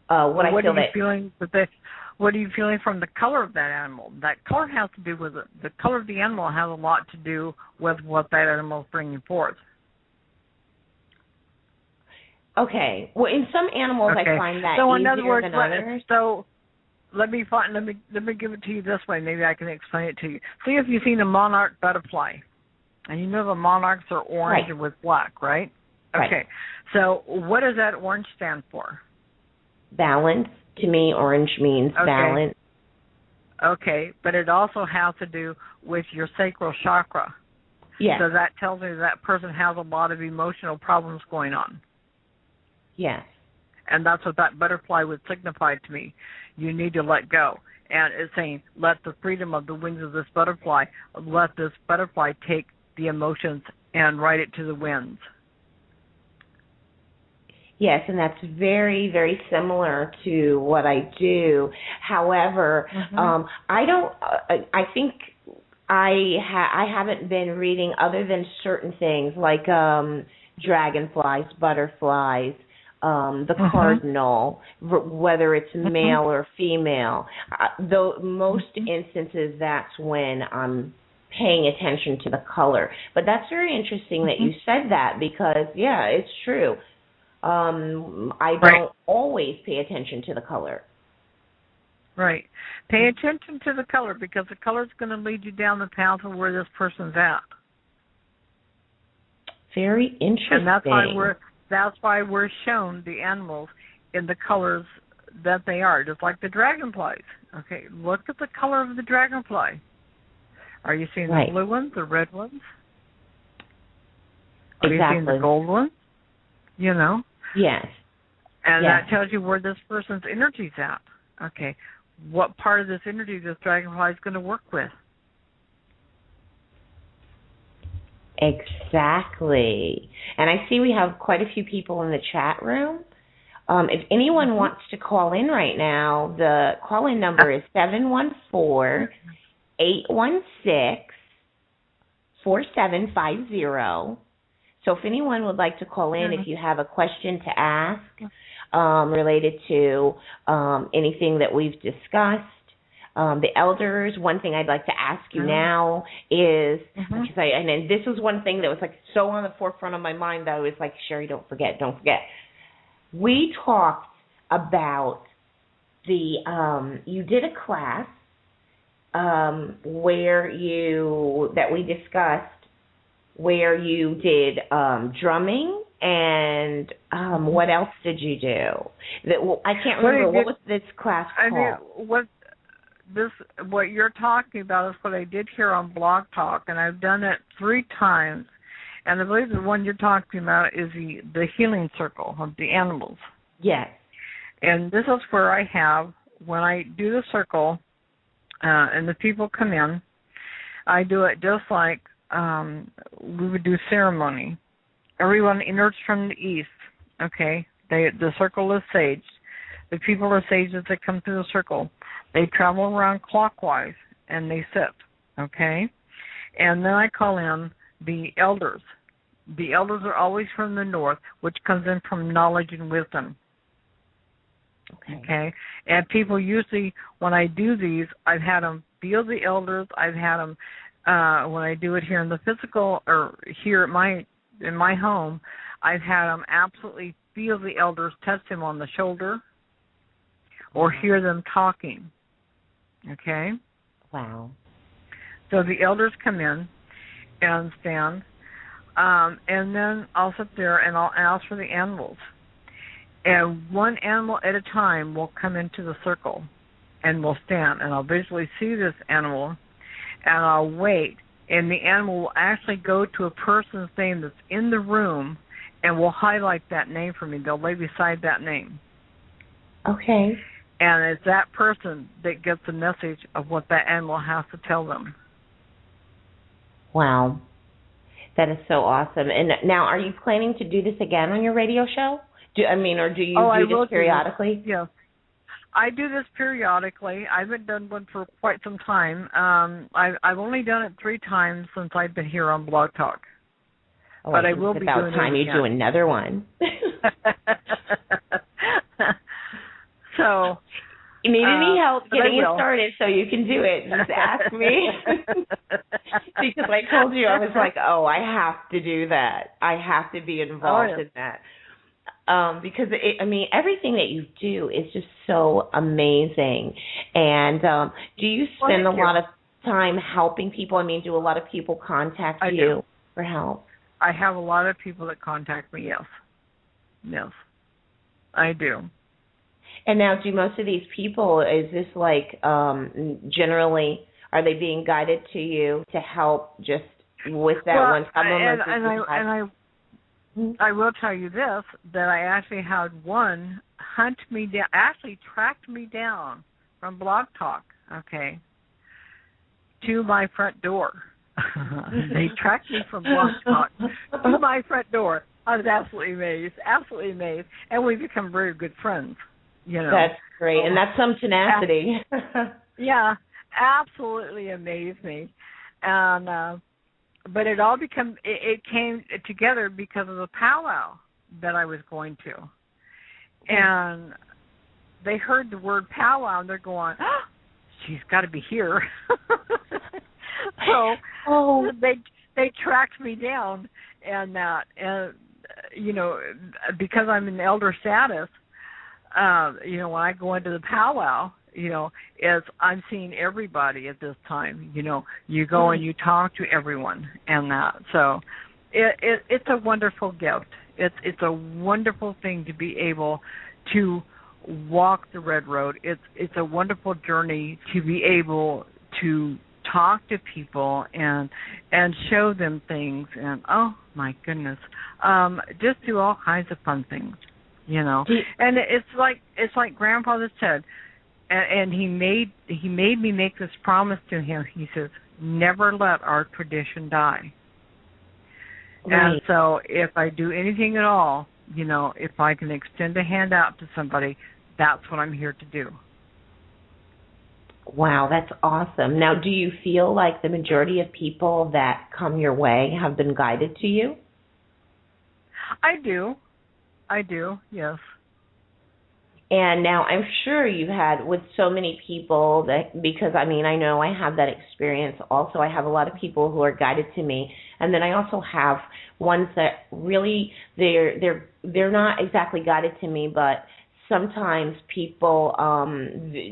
What are you feeling from the color of that animal? That color has to do with it. The color of the animal has a lot to do with what that animal is bringing forth. Okay. Well, in some animals, I find that so in easier other words, than others. So let me give it to you this way. Maybe I can explain it to you. See if you've seen a monarch butterfly, and you know the monarchs are orange and with black, right? Okay. Right. So what does that orange stand for? Balance. To me, orange means balance. Okay, but it also has to do with your sacral chakra. Yes. So that tells me that person has a lot of emotional problems going on. Yes. And that's what that butterfly would signify to me. You need to let go. And it's saying, let the freedom of the wings of this butterfly, let this butterfly take the emotions and ride it to the winds. Yes, and that's very, very similar to what I do. However, I think I haven't been reading other than certain things like dragonflies, butterflies, the cardinal, whether it's male or female. Though most instances, that's when I'm paying attention to the color. But that's very interesting that you said that because, yeah, it's true. I don't always pay attention to the color. Right. Pay attention to the color because the color is going to lead you down the path of where this person's at. Very interesting. And that's why we're shown the animals in the colors that they are, just like the dragonflies. Okay, look at the color of the dragonfly. Are you seeing the blue ones, the red ones? Are you seeing the gold ones? Yes. And that tells you where this person's energy's at. Okay. What part of this energy this dragonfly is going to work with? Exactly. And I see we have quite a few people in the chat room. If anyone wants to call in right now, the call-in number is 714-816-4750. So if anyone would like to call in, if you have a question to ask related to anything that we've discussed, the elders, one thing I'd like to ask you now is, because and this was one thing that was like so on the forefront of my mind that I was like, Sherry, don't forget. We talked about you did a class that we discussed where you did drumming, and what else did you do? I can't remember. What was this class called? What you're talking about is what I did here on Blog Talk, and I've done it 3 times. And I believe the one you're talking about is the healing circle of the animals. Yes. And this is where I have, when I do the circle and the people come in, I do it just like we would do ceremony. Everyone enters from the east, okay? The circle is saged. The people are saged as they come through the circle. They travel around clockwise, and they sit, okay? And then I call in the elders. The elders are always from the north, which comes in from knowledge and wisdom. Okay? And people usually, when I do these, I've had them feel the elders. I've had them, when I do it here in the physical, or here in my home, I've had them absolutely feel the elders touch them on the shoulder or hear them talking. Okay? Wow. So the elders come in and stand. And then I'll sit there and I'll ask for the animals. And one animal at a time will come into the circle and will stand. And I'll visually see this animal, and I'll wait. And the animal will actually go to a person's name that's in the room and will highlight that name for me. They'll lay beside that name. Okay. And it's that person that gets the message of what that animal has to tell them. Wow. That is so awesome. And now, are you planning to do this again on your radio show? Or do you do this periodically? Yeah. I do this periodically. I haven't done one for quite some time. I've only done it 3 times since I've been here on Blog Talk. Oh, but I will be doing it again. It's about time you do another one. So, you need any help getting it started so you can do it, just ask me. Because I told you, I was like, I have to do that. I have to be involved in that. Because, everything that you do is just so amazing. And do you spend a lot of time helping people? Do a lot of people contact you for help? I have a lot of people that contact me, yes. Yes, I do. And now, do most of these people, is this generally, are they being guided to you to help just with that one problem? I will tell you this, that I actually had one hunt me down, actually tracked me down from Blog Talk, to my front door. They tracked me from Blog Talk to my front door. I was absolutely amazed. And we've become very good friends, That's great, and that's some tenacity. Yeah, absolutely amazed me. And but it all it came together because of the powwow that I was going to. And they heard the word powwow, and they're going, she's got to be here. So they tracked me down, and because I'm in elder status, when I go into the powwow, is I'm seeing everybody at this time. You go and you talk to everyone, and that. So it's a wonderful gift. It's a wonderful thing to be able to walk the red road. It's a wonderful journey to be able to talk to people and show them things, and oh my goodness, just do all kinds of fun things, And it's like Grandfather said. And he made me make this promise to him. He says, never let our tradition die. Right. And so if I do anything at all, if I can extend a hand out to somebody, that's what I'm here to do. Wow, that's awesome. Now, do you feel like the majority of people that come your way have been guided to you? I do, yes. And now I'm sure you've had with so many people because I know I have that experience also. I have a lot of people who are guided to me, and then I also have ones that really they're not exactly guided to me, but sometimes people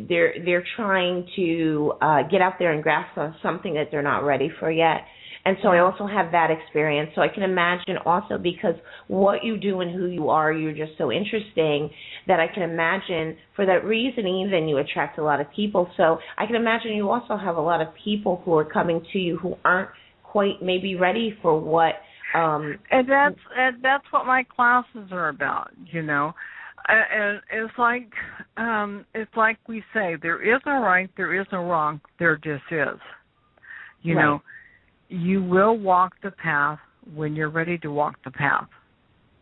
they're trying to get out there and grasp on something that they're not ready for yet. And so I also have that experience. So I can imagine also, because what you do and who you are, you're just so interesting that I can imagine for that reason even you attract a lot of people. So I can imagine you also have a lot of people who are coming to you who aren't quite maybe ready for what. And that's what my classes are about, And it's like we say, there is no right, there is no wrong, there just is. Right. You will walk the path when you're ready to walk the path.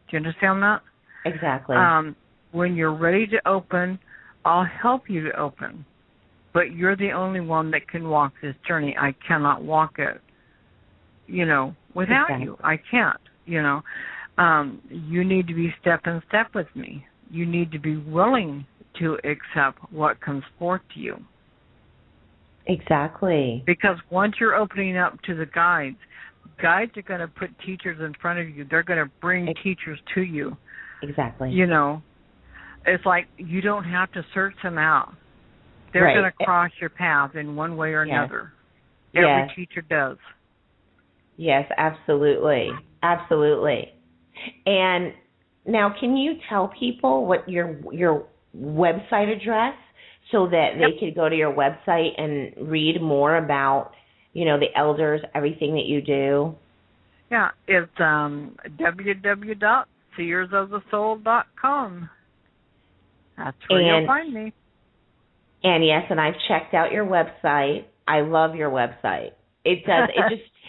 Do you understand that? Exactly. When you're ready to open, I'll help you to open. But you're the only one that can walk this journey. I cannot walk it, without you. I can't, You need to be step in step with me. You need to be willing to accept what comes forth to you. Exactly. Because once you're opening up to the guides are going to put teachers in front of you. They're going to bring teachers to you. Exactly. It's like you don't have to search them out. They're going to cross your path in one way or another. Every teacher does. Yes, absolutely. Absolutely. And now, can you tell people what your website address so that they could go to your website and read more about, the elders, everything that you do? Yeah, it's www.seersofthesoul.com. That's where you'll find me. And yes, and I've checked out your website. I love your website. It does.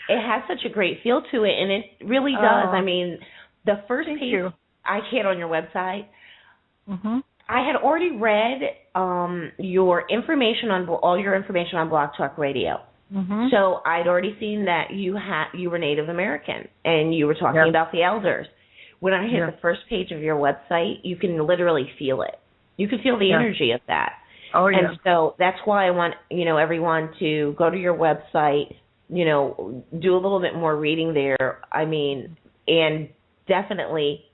It has such a great feel to it, and it really does. I mean, the first page I hit on your website, I had already read your information on all your information on Blog Talk Radio. So I'd already seen that you were Native American, and you were talking about the elders. When I hit the first page of your website, you can literally feel it. You can feel the energy of that. Oh, yeah. And so that's why I want, everyone to go to your website, do a little bit more reading there. I mean, and definitely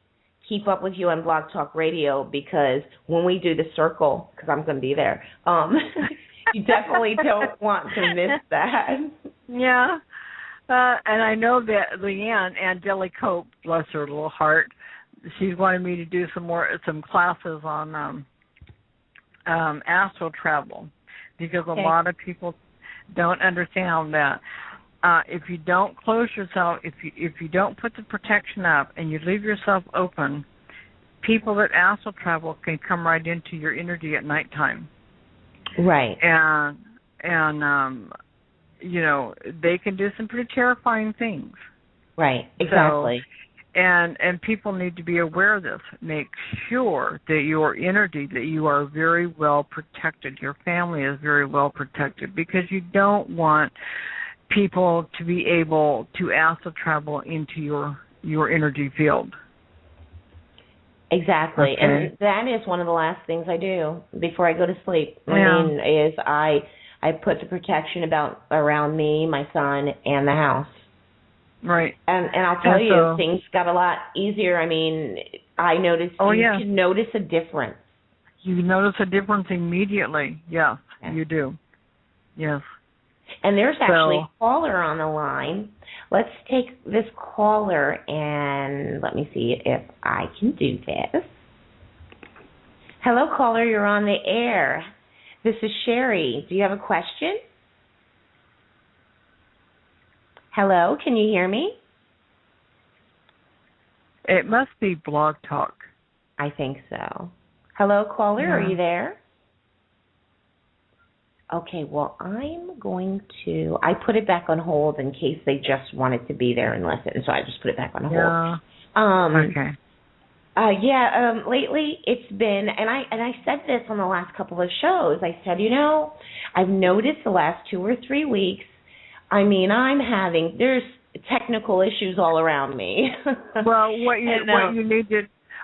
keep up with you on Blog Talk Radio, because when we do the circle, because I'm going to be there, you definitely don't want to miss that. Yeah. And I know that Leanne, Angelique Cope, bless her little heart, she's wanted me to do some classes on astral travel, because a lot of people don't understand that if you don't close yourself, if you don't put the protection up and you leave yourself open, people that astral travel can come right into your energy at nighttime. Right. And they can do some pretty terrifying things. Right. Exactly. So, and people need to be aware of this. Make sure that your energy, that you are very well protected. Your family is very well protected, because you don't want people to be able to astral travel into your energy field. Exactly. Okay. And that is one of the last things I do before I go to sleep. Is I put the protection around me, my son, and the house. Right. And I'll tell you, things got a lot easier. I mean, I noticed you can notice a difference. You notice a difference immediately. Yes, you do. Yes. And there's actually a caller on the line. Let's take this caller, and let me see if I can do this. Hello, caller. You're on the air. This is Sherry. Do you have a question? Hello, can you hear me? It must be Blog Talk. I think so. Hello, caller, are you there? Okay, well, I'm going to... I put it back on hold in case they just wanted to be there and listen, so I just put it back on hold. Okay. Lately it's been, and I said this on the last couple of shows, I said, I've noticed the last 2 or 3 weeks, there's technical issues all around me. Well,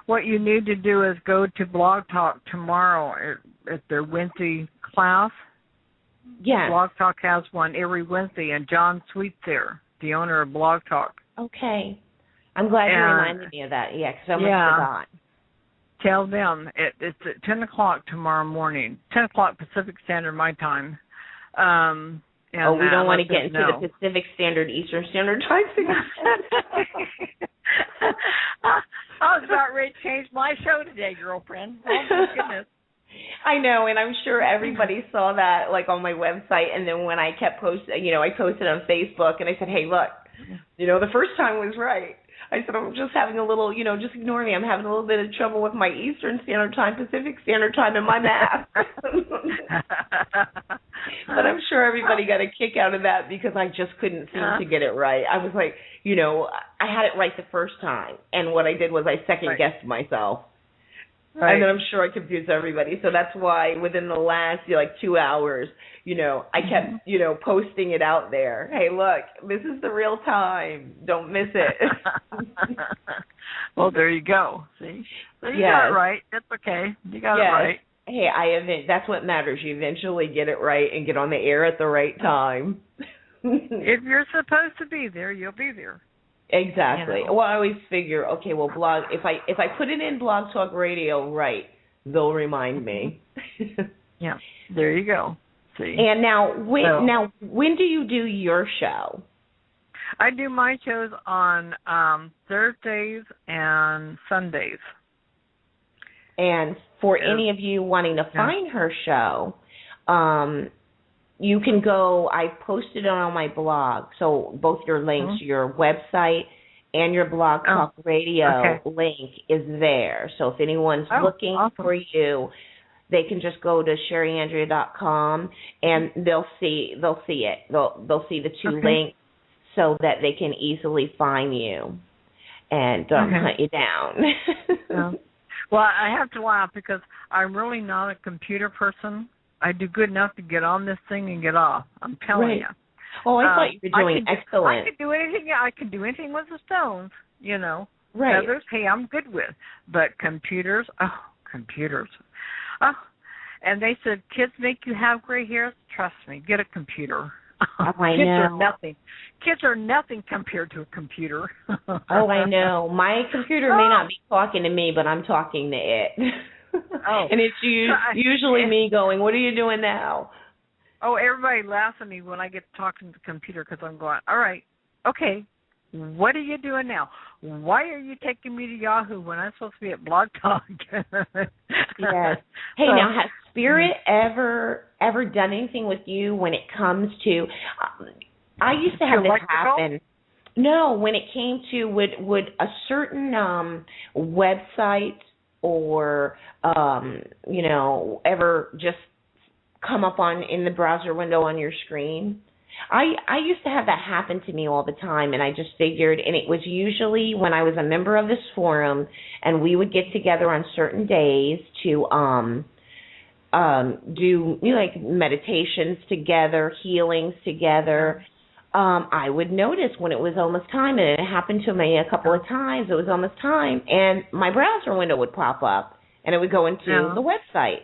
what you need to do is go to Blog Talk tomorrow at their Wednesday class. Yes. Blog Talk has one every Wednesday, and John Sweet's there, the owner of Blog Talk. Okay. I'm glad you reminded me of that, because I almost forgot. Tell them it's at 10 o'clock tomorrow morning, 10 o'clock Pacific Standard, my time. We don't want to get into the Pacific Standard, Eastern Standard Time. I was about ready to change my show today, girlfriend. Oh, my goodness. I know, and I'm sure everybody saw that, on my website, and then when I kept posting, I posted on Facebook, and I said, hey, look, the first time was right. I said, I'm just having a little, just ignore me. I'm having a little bit of trouble with my Eastern Standard Time, Pacific Standard Time, and my math. But I'm sure everybody got a kick out of that because I just couldn't seem to get it right. I was like, I had it right the first time, and what I did was I second-guessed myself. Right. And then I'm sure I confused everybody. So that's why within the last, 2 hours, I kept, posting it out there. Hey, look, this is the real time. Don't miss it. Well, there you go. See? So you got it right. That's okay. You got it right. Hey, that's what matters. You eventually get it right and get on the air at the right time. If you're supposed to be there, you'll be there. Exactly. Well, I always figure, okay, well, if I put it in Blog Talk Radio right, they'll remind me. Yeah, there you go. See. And now, when do you do your show? I do my shows on Thursdays and Sundays. And for any of you wanting to find her show, you can go, I posted it on my blog, so both your links, your website and your Blog Talk Radio link is there. So if anyone's looking for you, they can just go to SherryAndrea.com and they'll see it. They'll see the two links so that they can easily find you and hunt you down. Well, I have to laugh because I'm really not a computer person. I do good enough to get on this thing and get off. I'm telling you. Oh, I thought you were doing excellent. I can do anything. I can do anything with the stones. Right. Feathers. Hey, I'm good with. But computers. And they said, kids make you have gray hairs. Trust me, get a computer. I Kids know. are nothing. Kids are nothing compared to a computer. I know. My computer may not be talking to me, but I'm talking to it. And it's usually me going, what are you doing now? Oh, everybody laughs at me when I get talking to the computer because I'm going, all right, okay, what are you doing now? Why are you taking me to Yahoo when I'm supposed to be at Blog Talk? Yes. Hey, now, has Spirit ever done anything with you when it comes to, I used to have this happen. No, when it came to, would a certain website or, ever just come up in the browser window on your screen? I used to have that happen to me all the time, and I just figured, and it was usually when I was a member of this forum, and we would get together on certain days to do like meditations together, healings together. I would notice when it was almost time, and it happened to me a couple of times, it was almost time, and my browser window would pop up, and it would go into the website.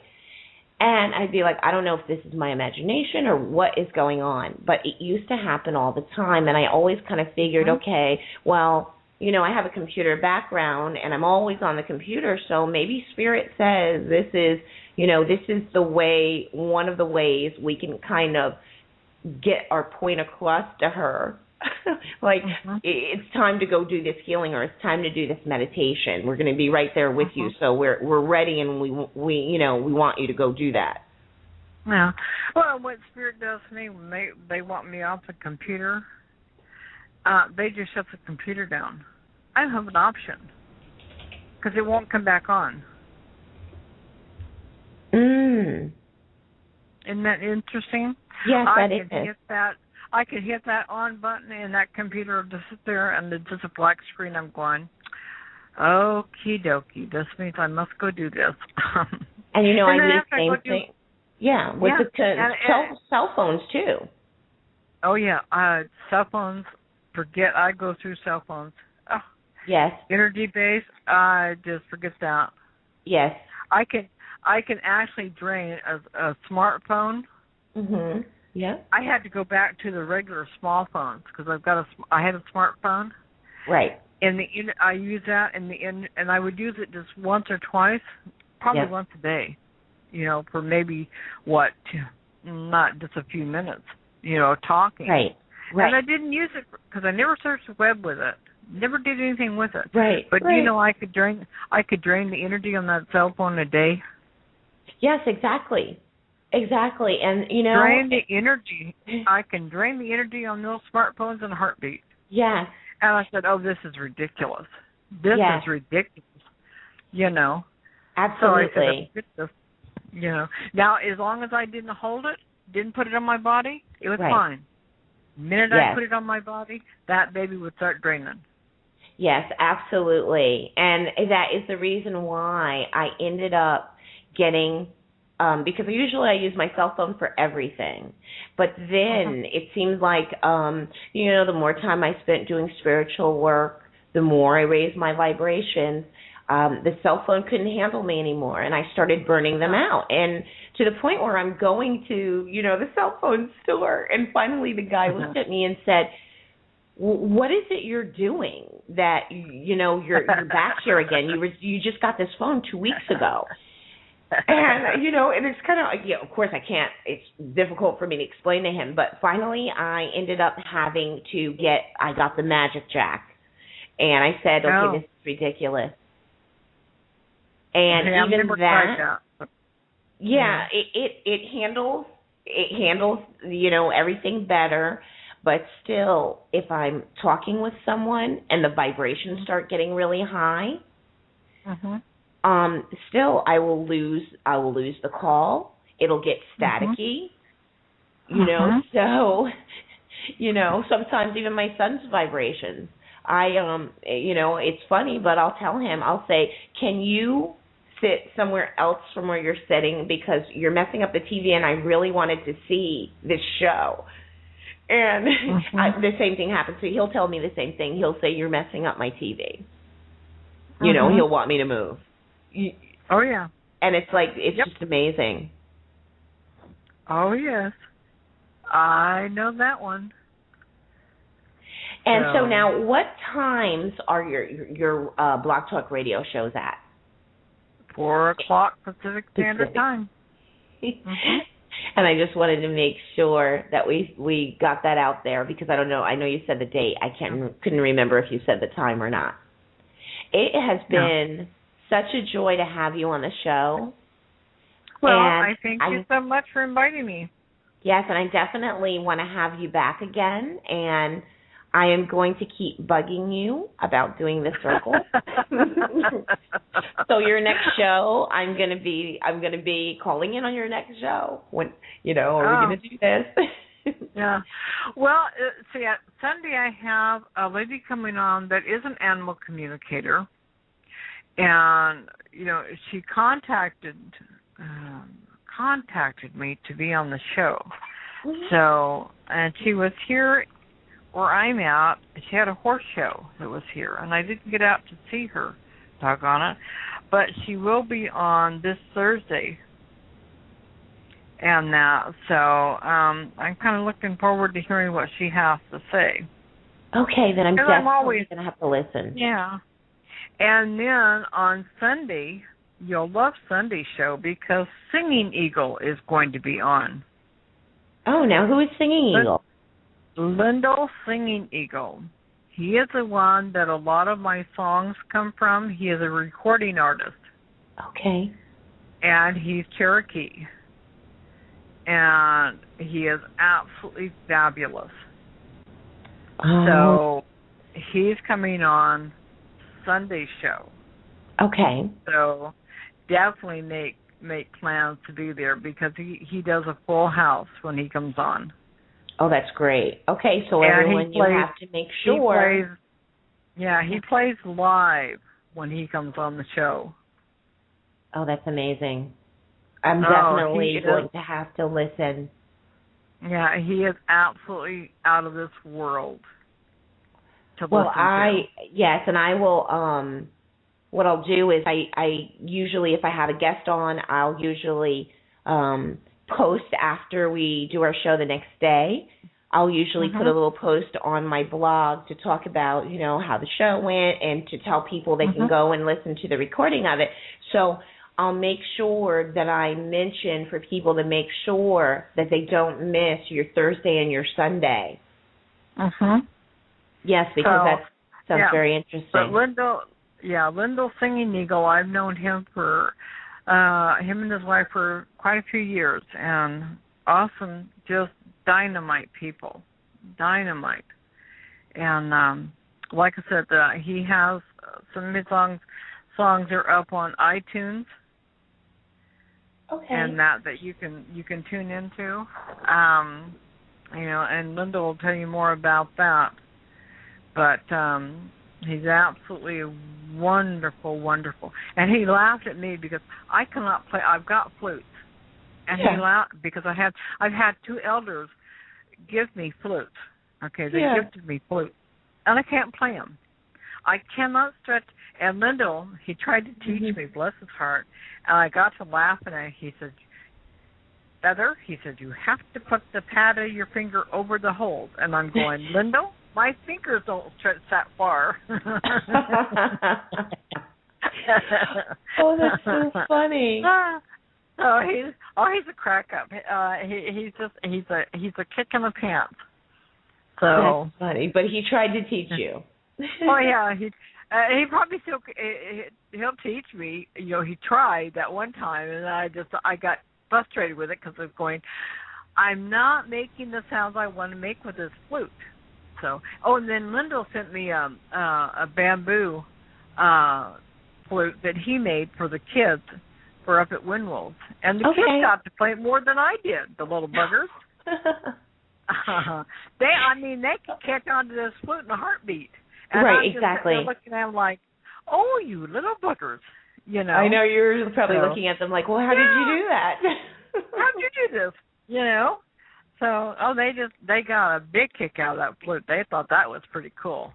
And I'd be like, I don't know if this is my imagination or what is going on. But it used to happen all the time, and I always kind of figured, okay, well, I have a computer background, and I'm always on the computer, so maybe Spirit says this is the way, one of the ways we can kind of get our point across to her. Like, it's time to go do this healing, or it's time to do this meditation. We're going to be right there with you, so we're ready, and we want you to go do that. Yeah. Well, what Spirit does to me, they want me off the computer. They just shut the computer down. I have an option because it won't come back on. Isn't that interesting? Yes, that is. I could hit that on button, and that computer will just sit there, and it's just a black screen. I'm going, okie dokie. This means I must go do this. And I do the same thing. With the cell phones too. Oh yeah, cell phones. Forget I go through cell phones. Oh, yes. Energy base. Just forget that. Yes. I can actually drain a smartphone. Yeah. I had to go back to the regular small phones because I had a smartphone. Right. And I use that and I would use it just once or twice, probably once a day. For maybe not just a few minutes. Talking. Right. And I didn't use it because I never searched the web with it. Never did anything with it. Right. But I could drain the energy on that cell phone a day. Yes, exactly. Exactly. And drain the energy. I can drain the energy on those smartphones in a heartbeat. Yes. And I said, "Oh, this is ridiculous. This is ridiculous." Absolutely. So I said, Now, as long as I didn't hold it, didn't put it on my body, it was fine. The minute I put it on my body, that baby would start draining. Yes, absolutely. And that is the reason why I ended up getting, because usually I use my cell phone for everything. But then it seems like, the more time I spent doing spiritual work, the more I raised my vibrations, the cell phone couldn't handle me anymore, and I started burning them out. And to the point where I'm going to, the cell phone store, and finally the guy looked at me and said, what is it you're doing that, you're back here again? You just got this phone 2 weeks ago. And, and it's kind of, of course I can't, it's difficult for me to explain to him, but finally I ended up having to I got the Magic Jack. And I said, okay, this is ridiculous. And even that, it handles, everything better. But still, if I'm talking with someone and the vibrations start getting really high, still I will lose the call. It'll get staticky, So, sometimes even my son's vibrations. It's funny, but I'll tell him. I'll say, "Can you sit somewhere else from where you're sitting because you're messing up the TV, and I really wanted to see this show." And the same thing happens. So he'll tell me the same thing. He'll say, "You're messing up my TV." He'll want me to move. Oh, yeah. And it's like, it's just amazing. Oh, yes. I know that one. And so now, what times are your Blog Talk Radio shows at? 4 o'clock Pacific Standard Time. And I just wanted to make sure that we got that out there because I don't know. I know you said the date. I couldn't remember if you said the time or not. It has been such a joy to have you on the show. Well, I thank you so much for inviting me. Yes, and I definitely want to have you back again. And I am going to keep bugging you about doing the circle. So your next show, I'm gonna be calling in on your next show. When are we gonna do this? Yeah. Well, see, Sunday I have a lady coming on that is an animal communicator, and she contacted me to be on the show. So, and she was here where I'm at. She had a horse show that was here, and I didn't get out to see her, doggone it. But she will be on this Thursday, and so I'm kind of looking forward to hearing what she has to say. Okay, then I'm definitely going to have to listen. Yeah. And then on Sunday, you'll love Sunday show because Singing Eagle is going to be on. Oh, now who is Singing Eagle? Lyndall Singing Eagle. He is the one that a lot of my songs come from. He is a recording artist. Okay. And he's Cherokee. And he is absolutely fabulous. Oh. So he's coming on Sunday show. Okay. So definitely make plans to be there because he does a full house when he comes on. Oh, that's great. Okay, so everyone, you have to make sure. He plays live when he comes on the show. Oh, that's amazing. I'm definitely going to have to listen. Yeah, he is absolutely out of this world to listen to. Yes, and I will, what I'll do is I usually, if I have a guest on, I'll usually post after we do our show the next day. I'll usually put a little post on my blog to talk about, how the show went and to tell people they can go and listen to the recording of it. So I'll make sure that I mention for people to make sure that they don't miss your Thursday and your Sunday. Yes, because that sounds very interesting. But Lyndall Singing Eagle, I've known him him and his wife for quite a few years, and awesome, just dynamite people, dynamite. And like I said, he has some of his songs are up on iTunes. Okay. And that you can tune into, and Linda will tell you more about that. But he's absolutely wonderful, wonderful. And he laughed at me because I cannot play. I've got flutes, and he laughed because I've had two elders give me flutes. Okay, they gifted me flutes, and I can't play them. I cannot stretch. And Lyndall, he tried to teach me, bless his heart, and I got to laughing at him. He said, Feather, he said, you have to put the pad of your finger over the holes. And I'm going, Lyndall, my fingers don't stretch that far. Oh, that's so funny. He's a crack up. He's a kick in the pants. So that's funny, but he tried to teach you. Oh yeah, he probably still he'll teach me. He tried that one time, and I got frustrated with it because I was going, I'm not making the sounds I want to make with this flute. So and then Lyndall sent me a bamboo flute that he made for the kids for up at Windwolves, and the kids got to play it more than I did. The little buggers. They could catch on to this flute in a heartbeat. And right, I'm just exactly. Looking at them like, oh, you little buggers, I know you're probably looking at them like, well, how did you do that? How'd you do this? So, they got a big kick out of that flute. They thought that was pretty cool.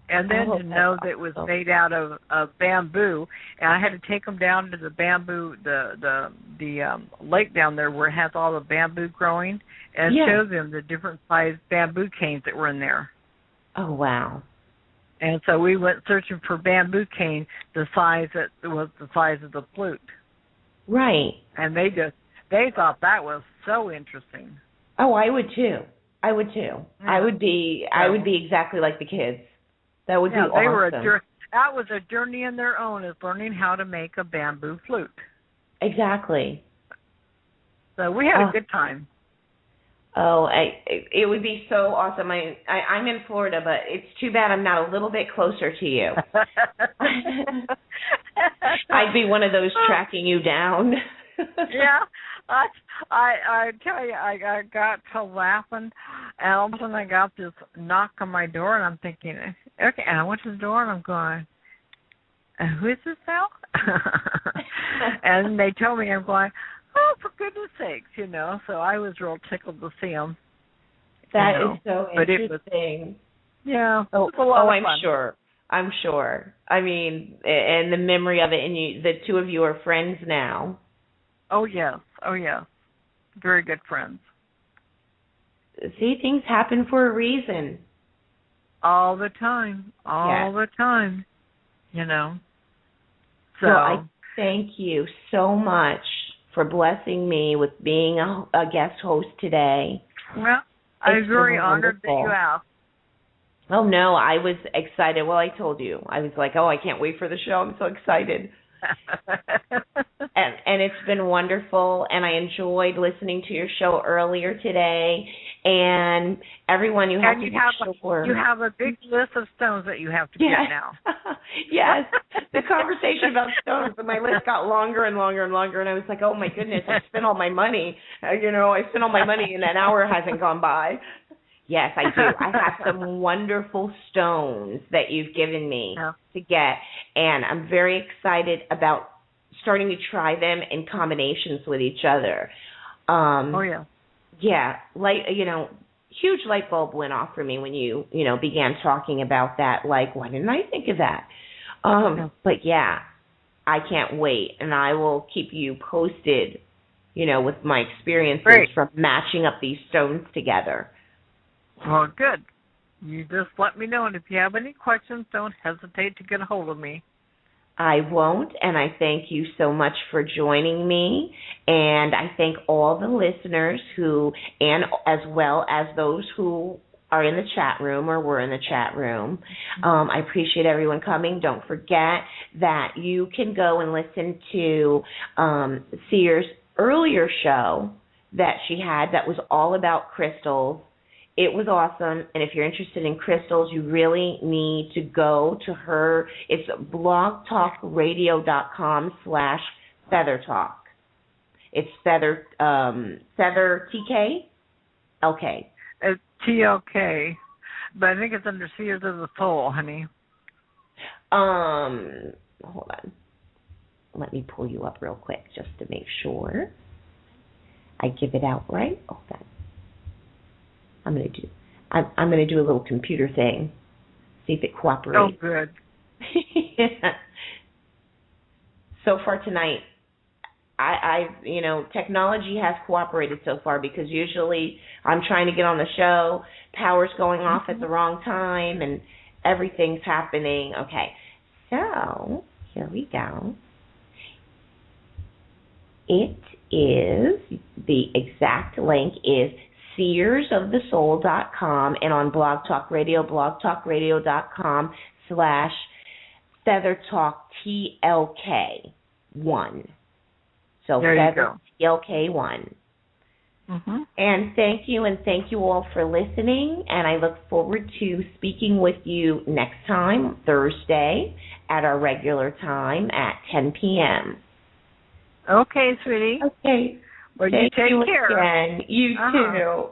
And then to know that it was made out of bamboo, and I had to take them down to the bamboo, the lake down there where it has all the bamboo growing, and show them the different size bamboo canes that were in there. Oh, wow. And so we went searching for bamboo cane the size that was the size of the flute. Right. And they thought that was so interesting. Oh, I would too. Yeah. I would be exactly like the kids. That would be awesome. That was a journey in their own, is learning how to make a bamboo flute. Exactly. So we had a good time. Oh, it would be so awesome. I'm in Florida, but it's too bad I'm not a little bit closer to you. I'd be one of those tracking you down. Yeah, I tell you, I got to laughing, and all of a sudden I got this knock on my door, and I'm thinking, okay, and I went to the door, and I'm going, who is this now? And they told me, I'm going, oh, for goodness sakes, So I was real tickled to see them. That is so interesting. It was a lot of fun. I'm sure. I mean, and the memory of it, and the two of you are friends now. Oh, yes. Very good friends. See, things happen for a reason. All the time. The time. So well, I thank you so much for blessing me with being a guest host today. Well, I'm very honored that you asked. Oh, no, I was excited. Well, I told you. I was like, I can't wait for the show. I'm so excited. and it's been wonderful, and I enjoyed listening to your show earlier today. And everyone, you have a big list of stones that you have to get now. Yes, the conversation about stones, and my list got longer and longer and longer, and I was like, oh my goodness, I spent all my money. I spent all my money, and an hour hasn't gone by. Yes, I do. I have some wonderful stones that you've given me to get, and I'm very excited about starting to try them in combinations with each other. Yeah, huge light bulb went off for me when you began talking about that. Like, why didn't I think of that? But yeah, I can't wait, and I will keep you posted, with my experiences from matching up these stones together. Well, good. You just let me know, and if you have any questions, don't hesitate to get a hold of me. I won't, and I thank you so much for joining me, and I thank all the listeners and as well as those who are in the chat room or were in the chat room. I appreciate everyone coming. Don't forget that you can go and listen to Sears' earlier show that she had that was all about crystals. It was awesome, and if you're interested in crystals, you really need to go to her. It's blogtalkradio.com/feathertalk. It's Feather TK? Okay. It's TLK, but I think it's under Sears of the Soul, honey. Hold on. Let me pull you up real quick just to make sure I give it out right. Hold on. I'm gonna do a little computer thing, see if it cooperates. Oh, good. So far tonight, technology has cooperated so far, because usually I'm trying to get on the show, power's going off at the wrong time, and everything's happening. Okay, so here we go. It the exact link is seersofthesoul.com, and on Blog Talk Radio, blogtalkradio.com/FeatherTalkTLK1. So Feather TLK1. Mm-hmm. And thank you all for listening, and I look forward to speaking with you next time, Thursday, at our regular time at 10 p.m. Okay, sweetie. Okay. Well, you take care. Again. You too.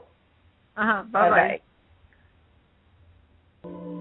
Bye-bye. Bye-bye.